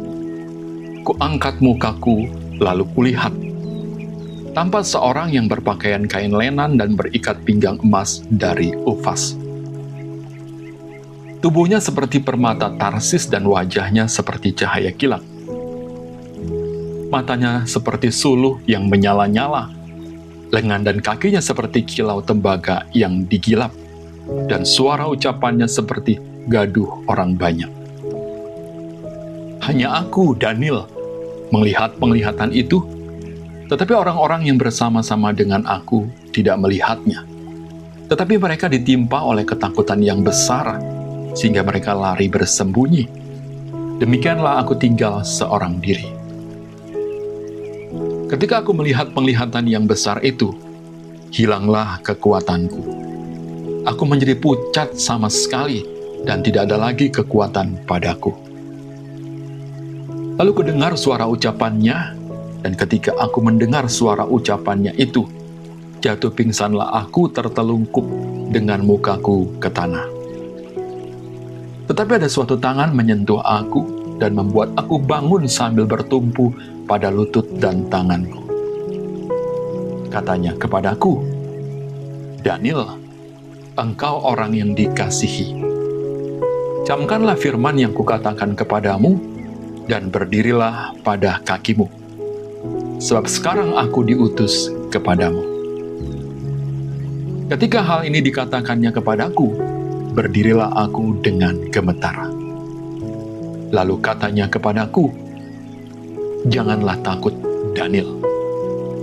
kuangkat mukaku, lalu kulihat. Tampak seorang yang berpakaian kain lenan dan berikat pinggang emas dari Ufas. Tubuhnya seperti permata Tarsis dan wajahnya seperti cahaya kilat. Matanya seperti suluh yang menyala-nyala, lengan dan kakinya seperti kilau tembaga yang digilap, dan suara ucapannya seperti gaduh orang banyak. Hanya aku, Daniel, melihat penglihatan itu, tetapi orang-orang yang bersama-sama dengan aku tidak melihatnya. Tetapi mereka ditimpa oleh ketakutan yang besar, sehingga mereka lari bersembunyi. Demikianlah aku tinggal seorang diri. Ketika aku melihat penglihatan yang besar itu, hilanglah kekuatanku. Aku menjadi pucat sama sekali, dan tidak ada lagi kekuatan padaku. Lalu kudengar suara ucapannya, dan ketika aku mendengar suara ucapannya itu, jatuh pingsanlah aku tertelungkup dengan mukaku ke tanah. Tetapi ada suatu tangan menyentuh aku dan membuat aku bangun sambil bertumpu pada lutut dan tanganku. Katanya kepadaku, Daniel, engkau orang yang dikasihi. Camkanlah firman yang kukatakan kepadamu, dan berdirilah pada kakimu. Sebab sekarang aku diutus kepadamu. Ketika hal ini dikatakannya kepadaku, berdirilah aku dengan gemetar. Lalu katanya kepadaku, janganlah takut, Daniel.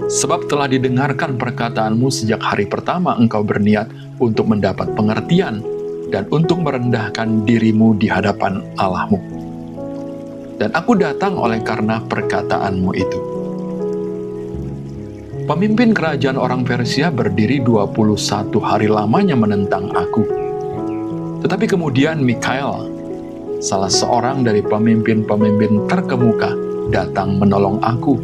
Sebab telah didengarkan perkataanmu sejak hari pertama engkau berniat untuk mendapat pengertian dan untuk merendahkan dirimu di hadapan Allahmu. Dan aku datang oleh karena perkataanmu itu. Pemimpin kerajaan orang Persia berdiri 21 hari lamanya menentang aku. Tetapi kemudian Mikhail, salah seorang dari pemimpin-pemimpin terkemuka, datang menolong aku.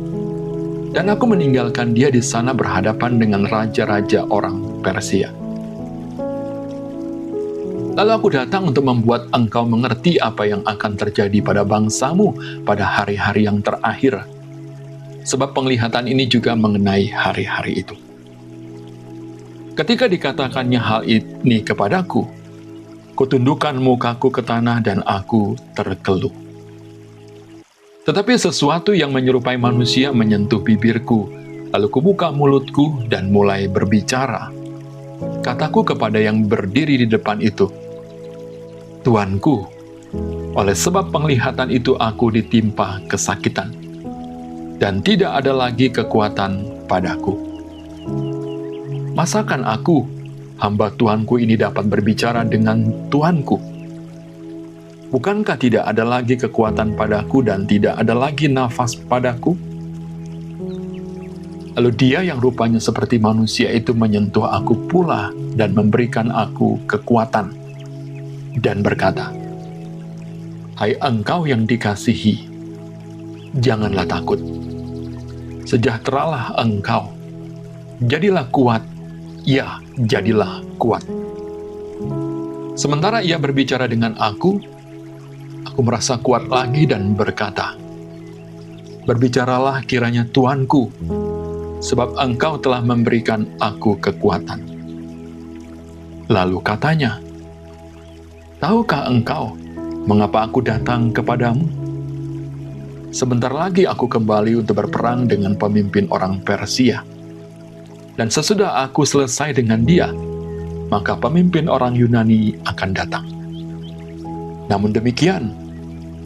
Dan aku meninggalkan dia di sana berhadapan dengan raja-raja orang Persia. Lalu aku datang untuk membuat engkau mengerti apa yang akan terjadi pada bangsamu pada hari-hari yang terakhir. Sebab penglihatan ini juga mengenai hari-hari itu. Ketika dikatakannya hal ini kepadaku, kutundukkan mukaku ke tanah dan aku terkeluh. Tetapi sesuatu yang menyerupai manusia menyentuh bibirku, lalu kubuka mulutku dan mulai berbicara. Kataku kepada yang berdiri di depan itu, Tuanku, oleh sebab penglihatan itu aku ditimpa kesakitan, dan tidak ada lagi kekuatan padaku. Masakan aku, hamba Tuanku ini dapat berbicara dengan Tuanku? Bukankah tidak ada lagi kekuatan padaku dan tidak ada lagi nafas padaku? Lalu dia yang rupanya seperti manusia itu menyentuh aku pula dan memberikan aku kekuatan, dan berkata, Hai engkau yang dikasihi, janganlah takut. Sejahteralah engkau, jadilah kuat, ya jadilah kuat. Sementara ia berbicara dengan aku merasa kuat lagi dan berkata, Berbicaralah kiranya Tuanku, sebab engkau telah memberikan aku kekuatan. Lalu katanya, Tahukah engkau mengapa aku datang kepadamu? Sebentar lagi aku kembali untuk berperang dengan pemimpin orang Persia. Dan sesudah aku selesai dengan dia, maka pemimpin orang Yunani akan datang. Namun demikian,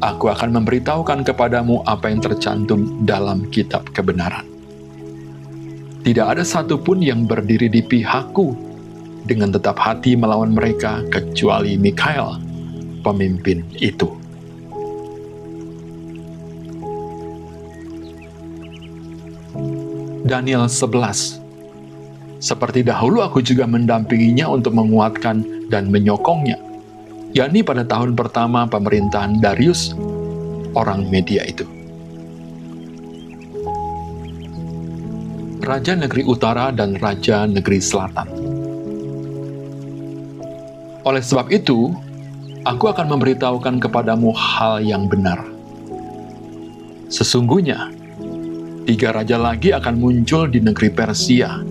aku akan memberitahukan kepadamu apa yang tercantum dalam kitab kebenaran. Tidak ada satupun yang berdiri di pihakku dengan tetap hati melawan mereka kecuali Mikhail, pemimpin itu. Daniel 11. Seperti dahulu aku juga mendampinginya untuk menguatkan dan menyokongnya, yakni pada tahun pertama pemerintahan Darius, orang Media itu. Raja negeri utara dan raja negeri selatan. Oleh sebab itu, aku akan memberitahukan kepadamu hal yang benar. Sesungguhnya, 3 raja lagi akan muncul di negeri Persia,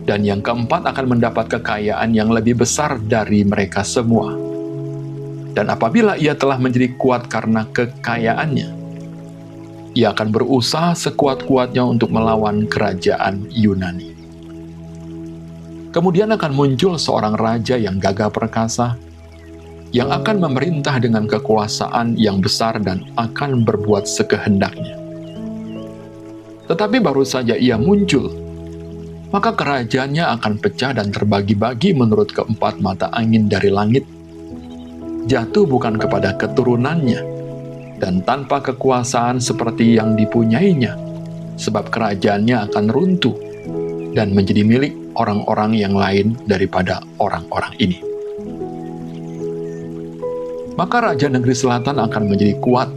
dan yang keempat akan mendapat kekayaan yang lebih besar dari mereka semua. Dan apabila ia telah menjadi kuat karena kekayaannya, ia akan berusaha sekuat-kuatnya untuk melawan kerajaan Yunani. Kemudian akan muncul seorang raja yang gagah perkasa, yang akan memerintah dengan kekuasaan yang besar dan akan berbuat sekehendaknya. Tetapi baru saja ia muncul, maka kerajaannya akan pecah dan terbagi-bagi menurut keempat mata angin dari langit, jatuh bukan kepada keturunannya, dan tanpa kekuasaan seperti yang dipunyainya, sebab kerajaannya akan runtuh dan menjadi milik orang-orang yang lain daripada orang-orang ini. Maka raja negeri selatan akan menjadi kuat,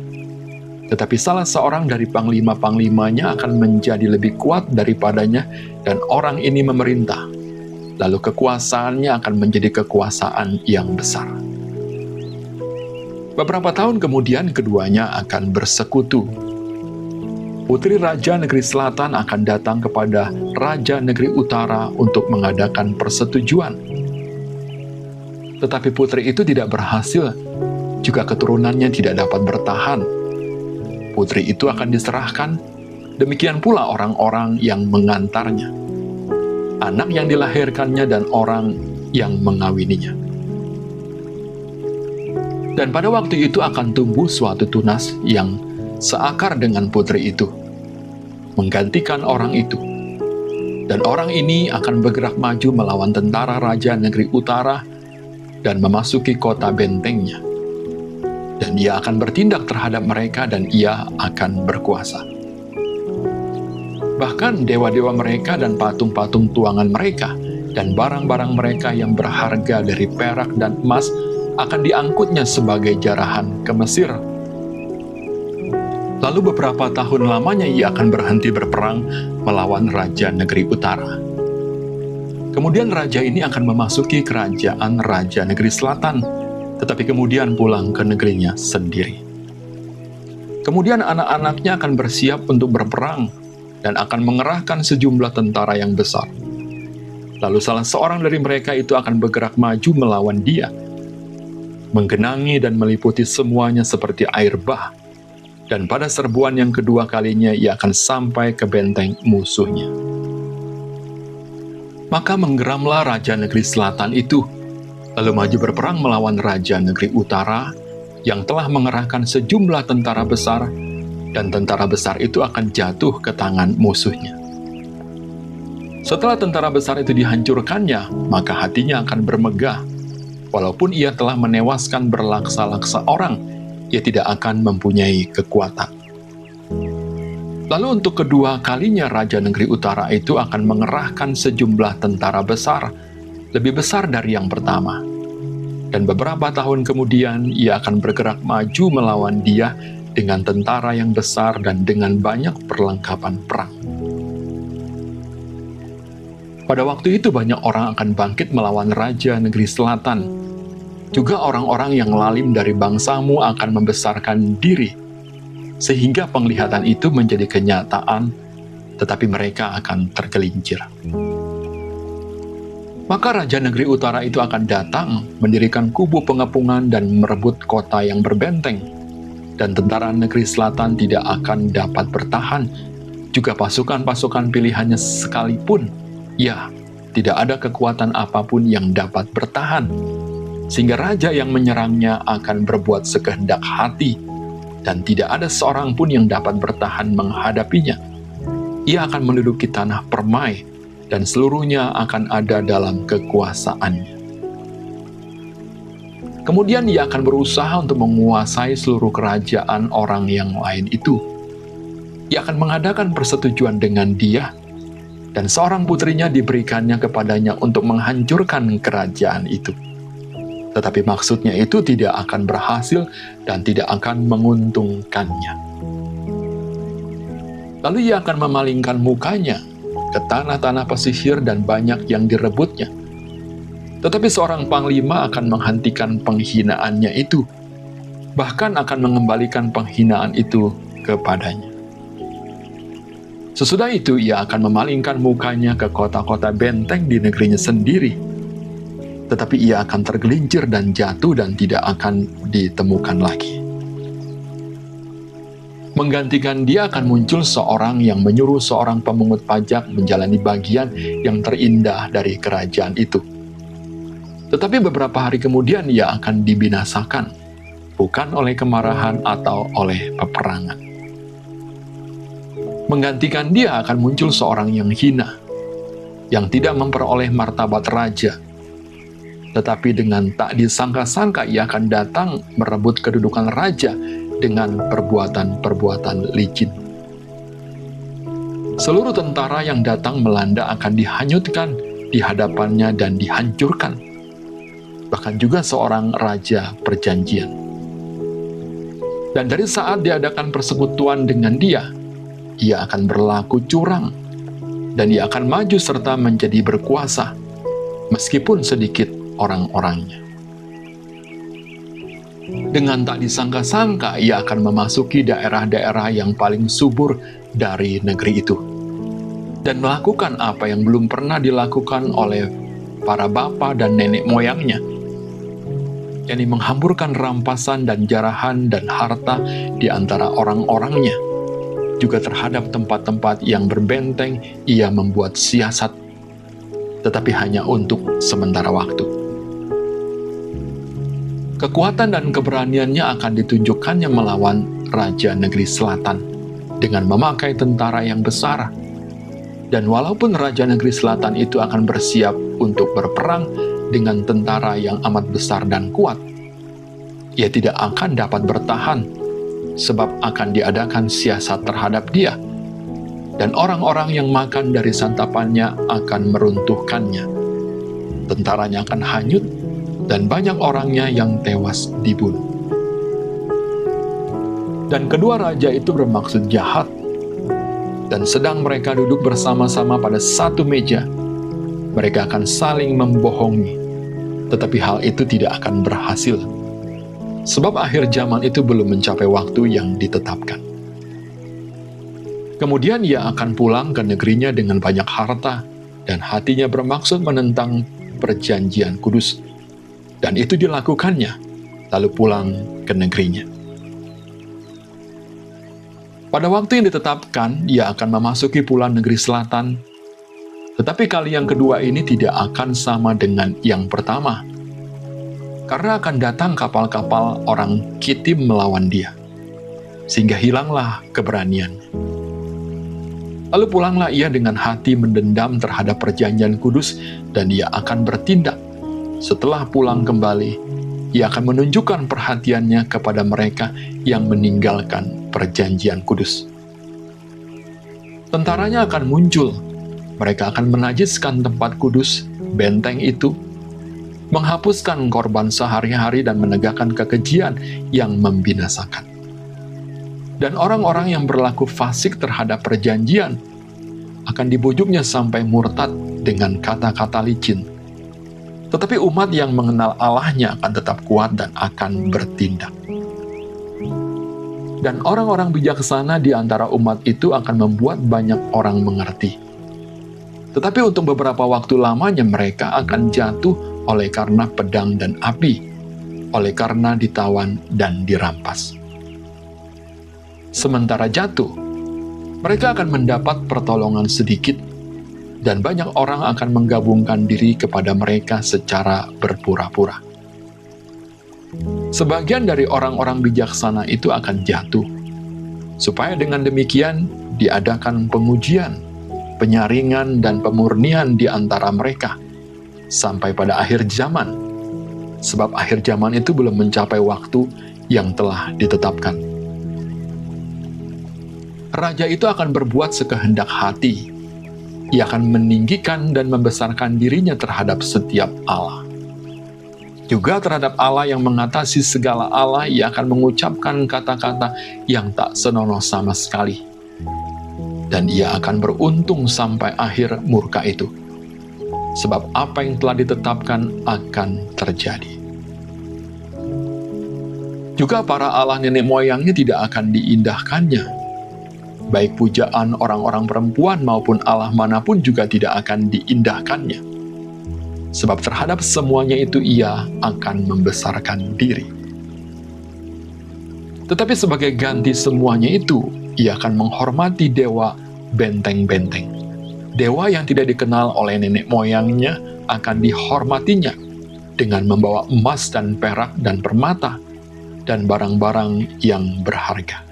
tetapi salah seorang dari panglima-panglimanya akan menjadi lebih kuat daripadanya, dan orang ini memerintah. Lalu kekuasaannya akan menjadi kekuasaan yang besar. Beberapa tahun kemudian keduanya akan bersekutu. Putri Raja Negeri Selatan akan datang kepada Raja Negeri Utara untuk mengadakan persetujuan. Tetapi putri itu tidak berhasil, juga keturunannya tidak dapat bertahan. Putri itu akan diserahkan, demikian pula orang-orang yang mengantarnya, anak yang dilahirkannya dan orang yang mengawininya. Dan pada waktu itu akan tumbuh suatu tunas yang seakar dengan putri itu, menggantikan orang itu. Dan orang ini akan bergerak maju melawan tentara Raja Negeri Utara dan memasuki kota bentengnya. Dan ia akan bertindak terhadap mereka dan ia akan berkuasa. Bahkan dewa-dewa mereka dan patung-patung tuangan mereka dan barang-barang mereka yang berharga dari perak dan emas akan diangkutnya sebagai jarahan ke Mesir. Lalu beberapa tahun lamanya ia akan berhenti berperang melawan raja negeri utara. Kemudian raja ini akan memasuki kerajaan raja negeri selatan, tetapi kemudian pulang ke negerinya sendiri. Kemudian anak-anaknya akan bersiap untuk berperang dan akan mengerahkan sejumlah tentara yang besar. Lalu salah seorang dari mereka itu akan bergerak maju melawan dia, menggenangi dan meliputi semuanya seperti air bah. Dan pada serbuan yang kedua kalinya ia akan sampai ke benteng musuhnya. Maka menggeramlah raja negeri selatan itu, lalu maju berperang melawan raja negeri utara yang telah mengerahkan sejumlah tentara besar, dan tentara besar itu akan jatuh ke tangan musuhnya. Setelah tentara besar itu dihancurkannya, maka hatinya akan bermegah. Walaupun ia telah menewaskan berlaksa-laksa orang, ia tidak akan mempunyai kekuatan. Lalu untuk kedua kalinya raja negeri utara itu akan mengerahkan sejumlah tentara besar, lebih besar dari yang pertama. Dan beberapa tahun kemudian ia akan bergerak maju melawan dia dengan tentara yang besar dan dengan banyak perlengkapan perang. Pada waktu itu banyak orang akan bangkit melawan raja negeri selatan. Juga orang-orang yang lalim dari bangsamu akan membesarkan diri, sehingga penglihatan itu menjadi kenyataan, tetapi mereka akan tergelincir. Maka raja negeri utara itu akan datang, mendirikan kubu pengepungan dan merebut kota yang berbenteng, dan tentara negeri selatan tidak akan dapat bertahan, juga pasukan-pasukan pilihannya sekalipun, ya, tidak ada kekuatan apapun yang dapat bertahan, sehingga raja yang menyerangnya akan berbuat sekehendak hati, dan tidak ada seorang pun yang dapat bertahan menghadapinya. Ia akan menduduki tanah permai, dan seluruhnya akan ada dalam kekuasaannya. Kemudian ia akan berusaha untuk menguasai seluruh kerajaan orang yang lain itu. Ia akan mengadakan persetujuan dengan dia, dan seorang putrinya diberikannya kepadanya untuk menghancurkan kerajaan itu. Tetapi maksudnya itu tidak akan berhasil dan tidak akan menguntungkannya. Lalu ia akan memalingkan mukanya ke tanah-tanah pesisir dan banyak yang direbutnya. Tetapi seorang panglima akan menghentikan penghinaannya itu, bahkan akan mengembalikan penghinaan itu kepadanya. Sesudah itu ia akan memalingkan mukanya ke kota-kota benteng di negerinya sendiri, tetapi ia akan tergelincir dan jatuh dan tidak akan ditemukan lagi. Menggantikan dia akan muncul seorang yang menyuruh seorang pemungut pajak menjalani bagian yang terindah dari kerajaan itu. Tetapi beberapa hari kemudian ia akan dibinasakan, bukan oleh kemarahan atau oleh peperangan. Menggantikan dia akan muncul seorang yang hina, yang tidak memperoleh martabat raja, tetapi dengan tak disangka-sangka ia akan datang merebut kedudukan raja dengan perbuatan-perbuatan licin. Seluruh tentara yang datang melanda akan dihanyutkan di hadapannya dan dihancurkan. Bahkan juga seorang raja perjanjian. Dan dari saat diadakan persekutuan dengan dia, ia akan berlaku curang, dan ia akan maju serta menjadi berkuasa, meskipun sedikit orang-orangnya. Dengan tak disangka-sangka, ia akan memasuki daerah-daerah yang paling subur dari negeri itu, dan melakukan apa yang belum pernah dilakukan oleh para bapa dan nenek moyangnya, yakni menghamburkan rampasan dan jarahan dan harta di antara orang-orangnya. Juga terhadap tempat-tempat yang berbenteng, ia membuat siasat, tetapi hanya untuk sementara waktu. Kekuatan dan keberaniannya akan ditunjukkannya melawan raja negeri selatan dengan memakai tentara yang besar. Dan walaupun raja negeri selatan itu akan bersiap untuk berperang dengan tentara yang amat besar dan kuat, ia tidak akan dapat bertahan, sebab akan diadakan siasat terhadap dia. dan orang-orang yang makan dari santapannya akan meruntuhkannya. Tentaranya akan hanyut, dan banyak orangnya yang tewas dibunuh. Dan kedua raja itu bermaksud jahat, dan sedang mereka duduk bersama-sama pada satu meja, mereka akan saling membohongi, tetapi hal itu tidak akan berhasil, sebab akhir zaman itu belum mencapai waktu yang ditetapkan. Kemudian ia akan pulang ke negerinya dengan banyak harta, dan hatinya bermaksud menentang perjanjian kudus, dan itu dilakukannya, lalu pulang ke negerinya. Pada waktu yang ditetapkan, ia akan memasuki pula negeri selatan, tetapi kali yang kedua ini tidak akan sama dengan yang pertama, karena akan datang kapal-kapal orang Kitim melawan dia, sehingga hilanglah keberaniannya. Lalu pulanglah ia dengan hati mendendam terhadap perjanjian kudus, dan ia akan bertindak. Setelah pulang kembali, ia akan menunjukkan perhatiannya kepada mereka yang meninggalkan perjanjian kudus. Tentaranya akan muncul, mereka akan menajiskan tempat kudus, benteng itu, menghapuskan korban sehari-hari dan menegakkan kekejian yang membinasakan. Dan orang-orang yang berlaku fasik terhadap perjanjian akan dibujuknya sampai murtad dengan kata-kata licin. Tetapi umat yang mengenal Allahnya akan tetap kuat dan akan bertindak. Dan orang-orang bijaksana di antara umat itu akan membuat banyak orang mengerti. Tetapi untuk beberapa waktu lamanya mereka akan jatuh oleh karena pedang dan api, oleh karena ditawan dan dirampas. Sementara jatuh, mereka akan mendapat pertolongan sedikit, dan banyak orang akan menggabungkan diri kepada mereka secara berpura-pura. Sebagian dari orang-orang bijaksana itu akan jatuh, supaya dengan demikian diadakan pengujian, penyaringan, dan pemurnian di antara mereka, sampai pada akhir zaman, sebab akhir zaman itu belum mencapai waktu yang telah ditetapkan. Raja itu akan berbuat sekehendak hati. Ia akan meninggikan dan membesarkan dirinya terhadap setiap Allah. Juga terhadap Allah yang mengatasi segala Allah, ia akan mengucapkan kata-kata yang tak senonoh sama sekali. Dan ia akan beruntung sampai akhir murka itu, sebab apa yang telah ditetapkan akan terjadi. Juga para Allah nenek moyangnya tidak akan diindahkannya. Baik pujaan orang-orang perempuan maupun Allah manapun juga tidak akan diindahkannya. Sebab terhadap semuanya itu ia akan membesarkan diri. Tetapi sebagai ganti semuanya itu, ia akan menghormati dewa benteng-benteng. Dewa yang tidak dikenal oleh nenek moyangnya akan dihormatinya dengan membawa emas dan perak dan permata dan barang-barang yang berharga.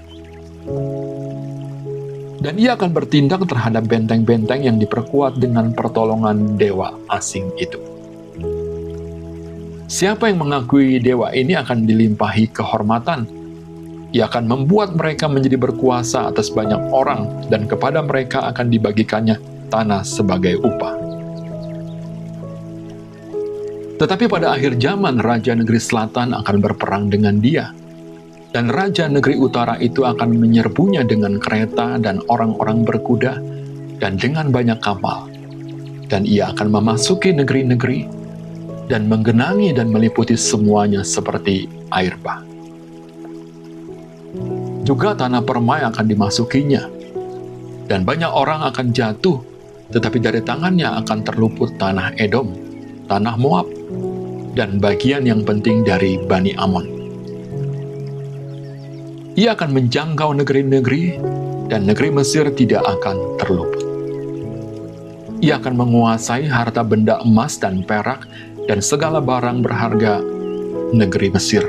Dan ia akan bertindak terhadap benteng-benteng yang diperkuat dengan pertolongan dewa asing itu. Siapa yang mengakui dewa ini akan dilimpahi kehormatan. Ia akan membuat mereka menjadi berkuasa atas banyak orang, dan kepada mereka akan dibagikannya tanah sebagai upah. Tetapi pada akhir zaman, Raja Negeri Selatan akan berperang dengan dia. Dan Raja Negeri Utara itu akan menyerbunya dengan kereta dan orang-orang berkuda, dan dengan banyak kapal. Dan ia akan memasuki negeri-negeri, dan menggenangi dan meliputi semuanya seperti air bah. Juga tanah permai akan dimasukinya, dan banyak orang akan jatuh, tetapi dari tangannya akan terluput tanah Edom, tanah Moab, dan bagian yang penting dari Bani Amon. Ia akan menjangkau negeri-negeri, dan negeri Mesir tidak akan terluput. Ia akan menguasai harta benda emas dan perak, dan segala barang berharga negeri Mesir.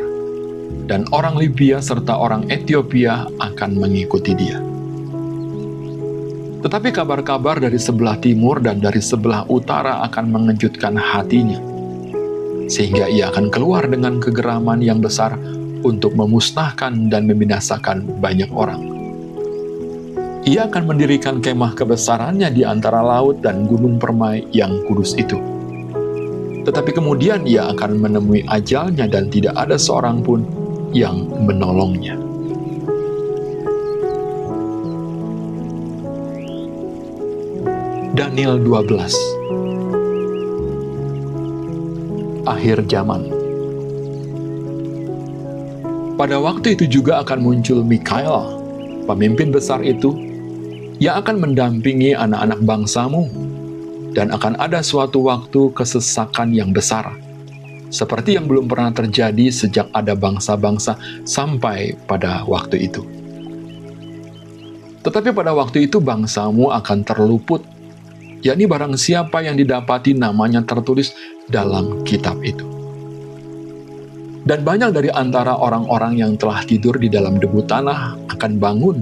Dan orang Libya serta orang Ethiopia akan mengikuti dia. Tetapi kabar-kabar dari sebelah timur dan dari sebelah utara akan mengejutkan hatinya, sehingga ia akan keluar dengan kegeraman yang besar untuk memusnahkan dan membinasakan banyak orang. Ia akan mendirikan kemah kebesarannya di antara laut dan gunung permai yang kudus itu. Tetapi kemudian ia akan menemui ajalnya dan tidak ada seorang pun yang menolongnya. Daniel 12. Akhir zaman. Pada waktu itu juga akan muncul Mikael, pemimpin besar itu, yang akan mendampingi anak-anak bangsamu, dan akan ada suatu waktu kesesakan yang besar, seperti yang belum pernah terjadi sejak ada bangsa-bangsa sampai pada waktu itu. Tetapi pada waktu itu bangsamu akan terluput, yakni barang siapa yang didapati namanya tertulis dalam kitab itu. Dan banyak dari antara orang-orang yang telah tidur di dalam debu tanah akan bangun,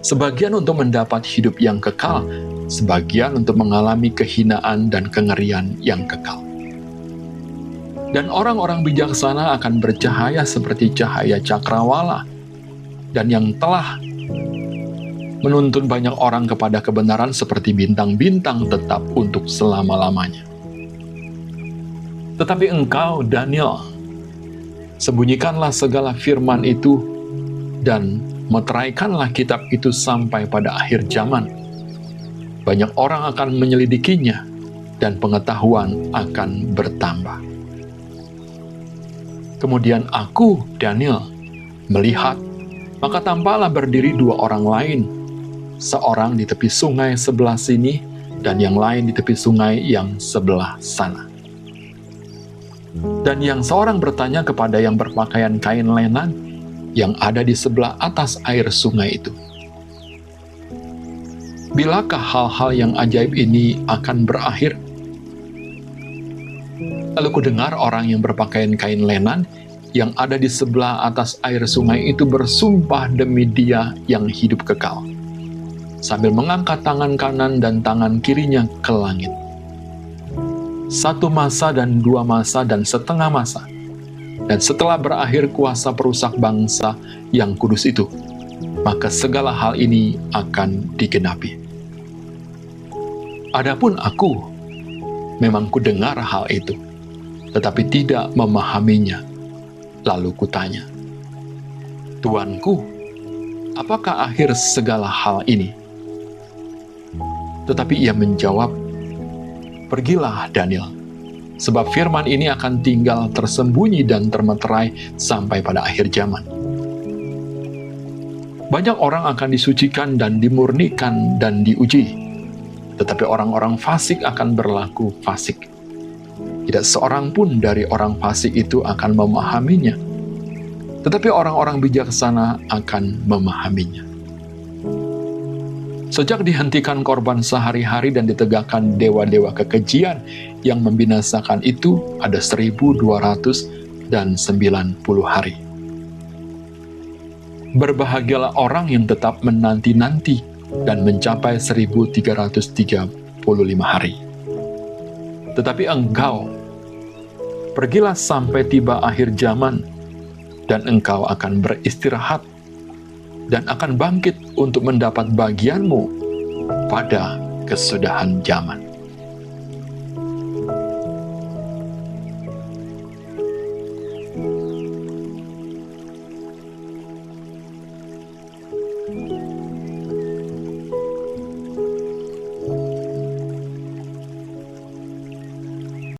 sebagian untuk mendapat hidup yang kekal, sebagian untuk mengalami kehinaan dan kengerian yang kekal. Dan orang-orang bijaksana akan bercahaya seperti cahaya cakrawala, dan yang telah menuntun banyak orang kepada kebenaran seperti bintang-bintang tetap untuk selama-lamanya. Tetapi engkau, Daniel, sembunyikanlah segala firman itu, dan meteraikanlah kitab itu sampai pada akhir zaman. Banyak orang akan menyelidikinya, dan pengetahuan akan bertambah. Kemudian aku, Daniel, melihat, maka tampaklah berdiri dua orang lain, seorang di tepi sungai sebelah sini, dan yang lain di tepi sungai yang sebelah sana. Dan yang seorang bertanya kepada yang berpakaian kain lenan, yang ada di sebelah atas air sungai itu, bilakah hal-hal yang ajaib ini akan berakhir? Lalu kudengar orang yang berpakaian kain lenan yang ada di sebelah atas air sungai itu bersumpah demi Dia yang hidup kekal, sambil mengangkat tangan kanan dan tangan kirinya ke langit. 1 masa dan 2 masa dan setengah masa, dan setelah berakhir kuasa perusak bangsa yang kudus itu, maka segala hal ini akan digenapi. Adapun aku, memang kudengar hal itu, tetapi tidak memahaminya. Lalu kutanya, Tuanku, apakah akhir segala hal ini? Tetapi ia menjawab, Pergilah, Daniel, sebab firman ini akan tinggal tersembunyi dan termeterai sampai pada akhir zaman. Banyak orang akan disucikan dan dimurnikan dan diuji, tetapi orang-orang fasik akan berlaku fasik. Tidak seorang pun dari orang fasik itu akan memahaminya, tetapi orang-orang bijaksana akan memahaminya. Sejak dihentikan korban sehari-hari dan ditegakkan dewa-dewa kekejian yang membinasakan itu, ada 1.290 hari. Berbahagialah orang yang tetap menanti-nanti dan mencapai 1.335 hari. Tetapi engkau, pergilah sampai tiba akhir zaman, dan engkau akan beristirahat, dan akan bangkit untuk mendapat bagianmu pada kesudahan zaman.